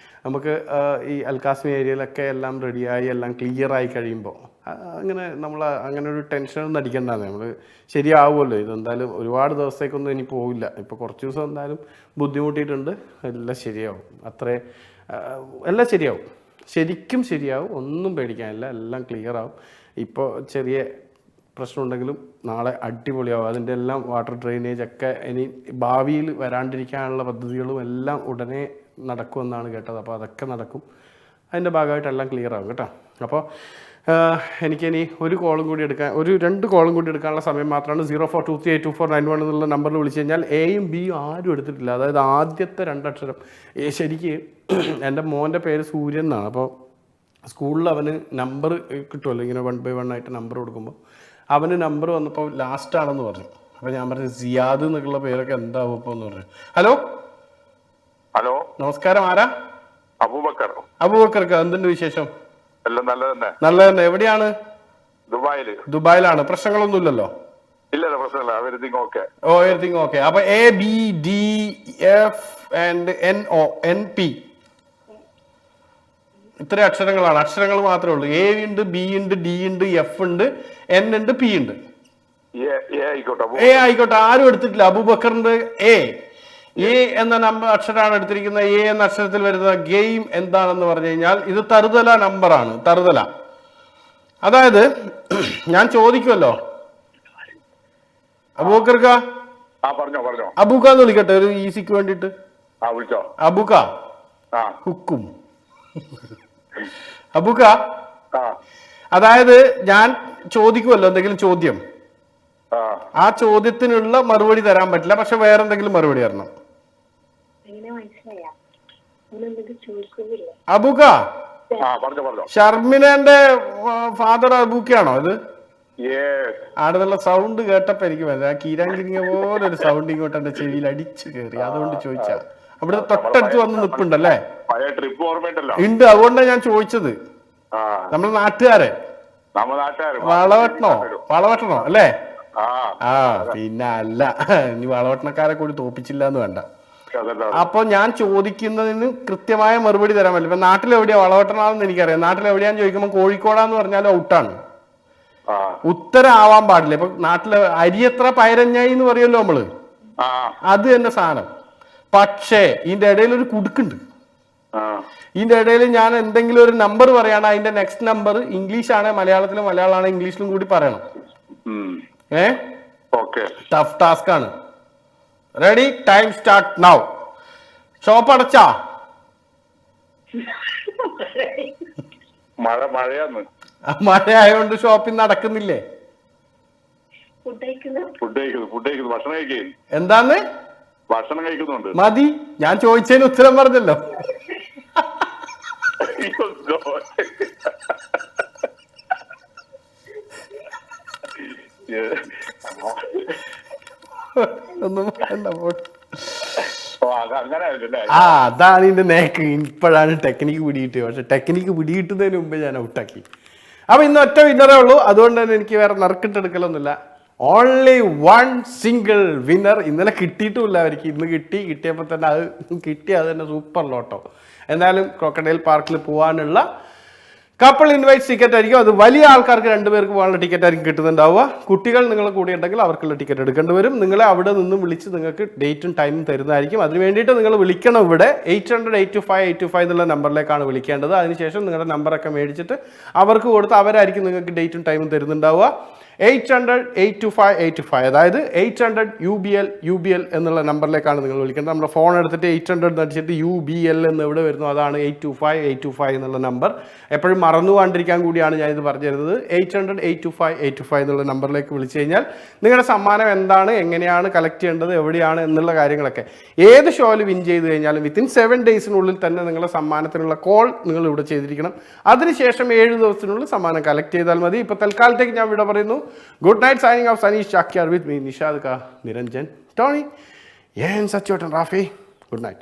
നമുക്ക് ഈ അൽക്കാസ്മി ഏരിയയിലൊക്കെ എല്ലാം റെഡിയായി എല്ലാം ക്ലിയറായി കഴിയുമ്പോൾ നമ്മൾ അങ്ങനെ ഒരു ടെൻഷനൊന്നും അടിക്കണ്ടാന്ന്. നമ്മൾ ശരിയാവുമല്ലോ. ഇതെന്തായാലും ഒരുപാട് ദിവസത്തേക്കൊന്നും ഇനി പോവില്ല. ഇപ്പോൾ കുറച്ച് ദിവസം എന്തായാലും ബുദ്ധിമുട്ടിയിട്ടുണ്ട്. എല്ലാം ശരിയാവും. എല്ലാം ശരിയാവും, ശരിക്കും ശരിയാവും. ഒന്നും പേടിക്കാനില്ല, എല്ലാം ക്ലിയർ ആവും. ഇപ്പോൾ ചെറിയ പ്രശ്നമുണ്ടെങ്കിലും നാളെ അടിപൊളിയാവും. അതിൻ്റെ എല്ലാം വാട്ടർ ഡ്രെയിനേജ് ഒക്കെ ഇനി ഭാവിയിൽ വരാണ്ടിരിക്കാനുള്ള പദ്ധതികളും എല്ലാം ഉടനെ നടക്കുമെന്നാണ് കേട്ടത്. അപ്പോൾ അതൊക്കെ നടക്കും. അതിൻ്റെ ഭാഗമായിട്ട് എല്ലാം ക്ലിയർ ആവും കേട്ടോ. അപ്പോൾ എനിക്കിനി ഒരു കോളും കൂടി എടുക്കാൻ, ഒരു 2 കോളും കൂടി എടുക്കാനുള്ള സമയം മാത്രമാണ്. 0423824991 എന്നുള്ള നമ്പറിൽ വിളിച്ചു കഴിഞ്ഞാൽ എയും ബിയും ആരും എടുത്തിട്ടില്ല. അതായത് ആദ്യത്തെ 2 അക്ഷരം. ശരിക്ക് എൻ്റെ മോൻ്റെ പേര് സൂര്യൻ എന്നാണ്. അപ്പോൾ സ്കൂളിൽ അവന് നമ്പർ കിട്ടുമല്ലോ, ഇങ്ങനെ 1 by 1 ആയിട്ട് നമ്പർ കൊടുക്കുമ്പോൾ അവന് നമ്പർ വന്നപ്പോൾ ലാസ്റ്റാണെന്ന് പറഞ്ഞു. അപ്പോൾ ഞാൻ പറഞ്ഞു സിയാദ് എന്നുള്ള പേരൊക്കെ എന്താവും ഇപ്പോൾ എന്ന് പറഞ്ഞു. ഹലോ, നമസ്കാരം. ആരാ? അബൂബക്കർക്ക്. എന്തുണ്ട് വിശേഷം? എല്ലാം നല്ലതന്നെ. നല്ലതന്നെ. എവിടെയാണ്? ദുബായിലാണ്. പ്രശ്നങ്ങളൊന്നും ഇല്ലല്ലോ? ഇല്ല, പ്രശ്നമില്ല. Everything okay. ഓ, എവരിതിങ് ഓക്കെ. അപ്പൊ ABDF and NONP ഇത്ര അക്ഷരങ്ങളാണ്. അക്ഷരങ്ങൾ മാത്രമേ ഉള്ളൂ. A ഉണ്ട്, B ഉണ്ട്, D ഉണ്ട്, F ഉണ്ട്, N ഉണ്ട്, P ഉണ്ട്. ആയിക്കോട്ടെ. ആരും എടുത്തിട്ടില്ല. അബൂബക്കറിന്റെ എ എന്ന അക്ഷരമാണ് എടുത്തിരിക്കുന്നത്. എ എന്ന അക്ഷരത്തിൽ വരുന്ന ഗെയിം എന്താണെന്ന് പറഞ്ഞു കഴിഞ്ഞാൽ ഇത് തറുതല നമ്പറാണ്. തറുതല അതായത് ഞാൻ ചോദിക്കുമല്ലോ. അബൂബക്കർക്ക, അബൂക്ക എന്ന് വിളിക്കട്ടെ ഒരു ഈസിക്ക് വേണ്ടിട്ട്. അബൂക്ക ഹുക്കും. അബൂക്ക, അതായത് ഞാൻ ചോദിക്കുമല്ലോ എന്തെങ്കിലും ചോദ്യം, ആ ചോദ്യത്തിനുള്ള മറുപടി തരാൻ പറ്റില്ല, പക്ഷെ വേറെന്തെങ്കിലും മറുപടി തരണം. അബൂക്ക, ഷർമിനന്റെ ഫാദർ അബൂക്കയാണോ ഇത്? ആടുന്നുള്ള സൗണ്ട് കേട്ടപ്പോ എനിക്ക് മനസ്സിലായി. ആ കീരാങ്കിരിങ്ങ പോലെ ഒരു സൗണ്ട് ഇങ്ങോട്ട് എന്റെ ചെവിയിൽ അടിച്ചു കയറി. അതുകൊണ്ട് ചോദിച്ചാ. അവിടെ തൊട്ടടുത്ത് വന്ന് നിൽപ്പുണ്ടല്ലേ? ഉണ്ട്, അതുകൊണ്ടാണ് ഞാൻ ചോദിച്ചത്. നമ്മൾ നാട്ടുകാരെ വളവട്ടണോ അല്ലേ? പിന്നെ അല്ല, ഇനി വളവട്ടണക്കാരെ കൂടി തോപ്പിച്ചില്ല എന്ന് വേണ്ട. അപ്പൊ ഞാൻ ചോദിക്കുന്നതിന് കൃത്യമായ മറുപടി തരാൻ പറ്റില്ല. ഇപ്പൊ നാട്ടിലെവിടെയാ വളവട്ടണമെന്ന് എനിക്കറിയാം. നാട്ടിലെവിടെയാന്ന് ചോദിക്കുമ്പോൾ കോഴിക്കോടാന്ന് പറഞ്ഞാൽ ഔട്ടാണ്. ഉത്തരം ആവാൻ പാടില്ല. ഇപ്പൊ നാട്ടിലെ അരി എത്ര പയരഞ്ഞായി എന്ന് പറയുമല്ലോ നമ്മള്, അത് തന്നെ സാധനം. പക്ഷേ ഇതിന്റെ ഇടയിൽ ഒരു കുടുക്കുണ്ട്. ഇതിന്റെ ഇടയിൽ ഞാൻ എന്തെങ്കിലും ഒരു നമ്പർ പറയാണ്, അതിന്റെ നെക്സ്റ്റ് നമ്പർ ഇംഗ്ലീഷ് ആണ്, മലയാളത്തിലും മലയാളമാണ് ഇംഗ്ലീഷിലും കൂടി പറയണം. ടഫ് ടാസ്ക് ആണ്. Ready? Time start now. Shop അടച്ചാ? മഴ ആയതുകൊണ്ട് ഷോപ്പിൽ നടക്കുന്നില്ലേ? എന്താന്ന്? ഭക്ഷണം കഴിക്കുന്നുണ്ട്. മതി, ഞാൻ ചോദിച്ചതിന് ഉത്തരം പറഞ്ഞല്ലോ. ഒന്നും അതാണ് ഇതിന്റെ നേക്ക്. ഇപ്പോഴാണ് ടെക്നിക്ക് പിടിയിട്ട്. പക്ഷെ ടെക്നിക്ക് പിടിയിട്ടുന്നതിന് മുമ്പേ ഞാൻ ഔട്ടാക്കി. അപ്പൊ ഇന്ന് ഒറ്റ വിന്നറേ ഉള്ളൂ. അതുകൊണ്ട് തന്നെ എനിക്ക് വേറെ നറുക്കിട്ടെടുക്കലൊന്നുമില്ല. Only one single winner. ഇന്നലെ കിട്ടിയിട്ടുമില്ല അവർക്ക്, ഇന്ന് കിട്ടിയപ്പോൾ തന്നെ അത് അത് തന്നെ സൂപ്പർ ലോട്ടോ. എന്തായാലും ക്രോക്കഡൈൽ പാർക്കിൽ പോകാനുള്ള കപ്പിൾ ഇൻവൈറ്റ് ടിക്കറ്റ് ആയിരിക്കും. അത് വലിയ ആൾക്കാർക്ക് 2 പേർക്ക് പോകാനുള്ള ടിക്കറ്റ് ആയിരിക്കും കിട്ടുന്നുണ്ടാവുക. കുട്ടികൾ നിങ്ങൾ കൂടെ ഉണ്ടെങ്കിൽ അവർക്കുള്ള ടിക്കറ്റ് എടുക്കേണ്ടി വരും. നിങ്ങളെ അവിടെ നിന്ന് വിളിച്ച് നിങ്ങൾക്ക് ഡേറ്റും ടൈമും തരുന്നതായിരിക്കും. അതിന് വേണ്ടിയിട്ട് നിങ്ങൾ വിളിക്കണം. ഇവിടെ 800-825-825 എന്നുള്ള നമ്പറിലേക്കാണ് വിളിക്കേണ്ടത്. അതിനുശേഷം നിങ്ങളുടെ നമ്പറൊക്കെ മേടിച്ചിട്ട് അവർക്ക് കൊടുത്ത് അവരായിരിക്കും നിങ്ങൾക്ക് ഡേറ്റും ടൈമും തരുന്നുണ്ടാവുക. 800-825-825, അതായത് 800 UBL എന്നുള്ള നമ്പറിലേക്കാണ് നിങ്ങൾ വിളിക്കേണ്ടത്. നമ്മുടെ ഫോൺ എടുത്തിട്ട് 800 അടിച്ചിട്ട് UBL എന്ന് എവിടെ വരുന്നു അതാണ് 825-825 എന്നുള്ള നമ്പർ. എപ്പോഴും മറന്നു പോകാണ്ടിരിക്കാൻ കൂടിയാണ് ഞാനിത് പറഞ്ഞു തരുന്നത്. 800-825-825 എന്നുള്ള നമ്പറിലേക്ക് വിളിച്ചു കഴിഞ്ഞാൽ നിങ്ങളുടെ സമ്മാനം എന്താണ്, എങ്ങനെയാണ് കളക്ട് ചെയ്യേണ്ടത്, എവിടെയാണ് എന്നുള്ള കാര്യങ്ങളൊക്കെ ഏത് ഷോയിൽ വിൻ ചെയ്ത് കഴിഞ്ഞാലും വിത്തിൻ 7 ഡേയ്സിനുള്ളിൽ തന്നെ നിങ്ങളുടെ സമ്മാനത്തിനുള്ള കോൾ നിങ്ങൾ ഇവിടെ ചെയ്തിരിക്കണം. അതിനുശേഷം 7 ദിവസത്തിനുള്ളിൽ സമ്മാനം കളക്ട് ചെയ്താൽ മതി. ഇപ്പോൾ തൽക്കാലത്തേക്ക് ഞാൻ ഇവിടെ പറയുന്നു. Good night, signing off. Sanish Chakyar with me, Nishad Ka, Niranjan, Tony, and Satyotan Rafi. Good night.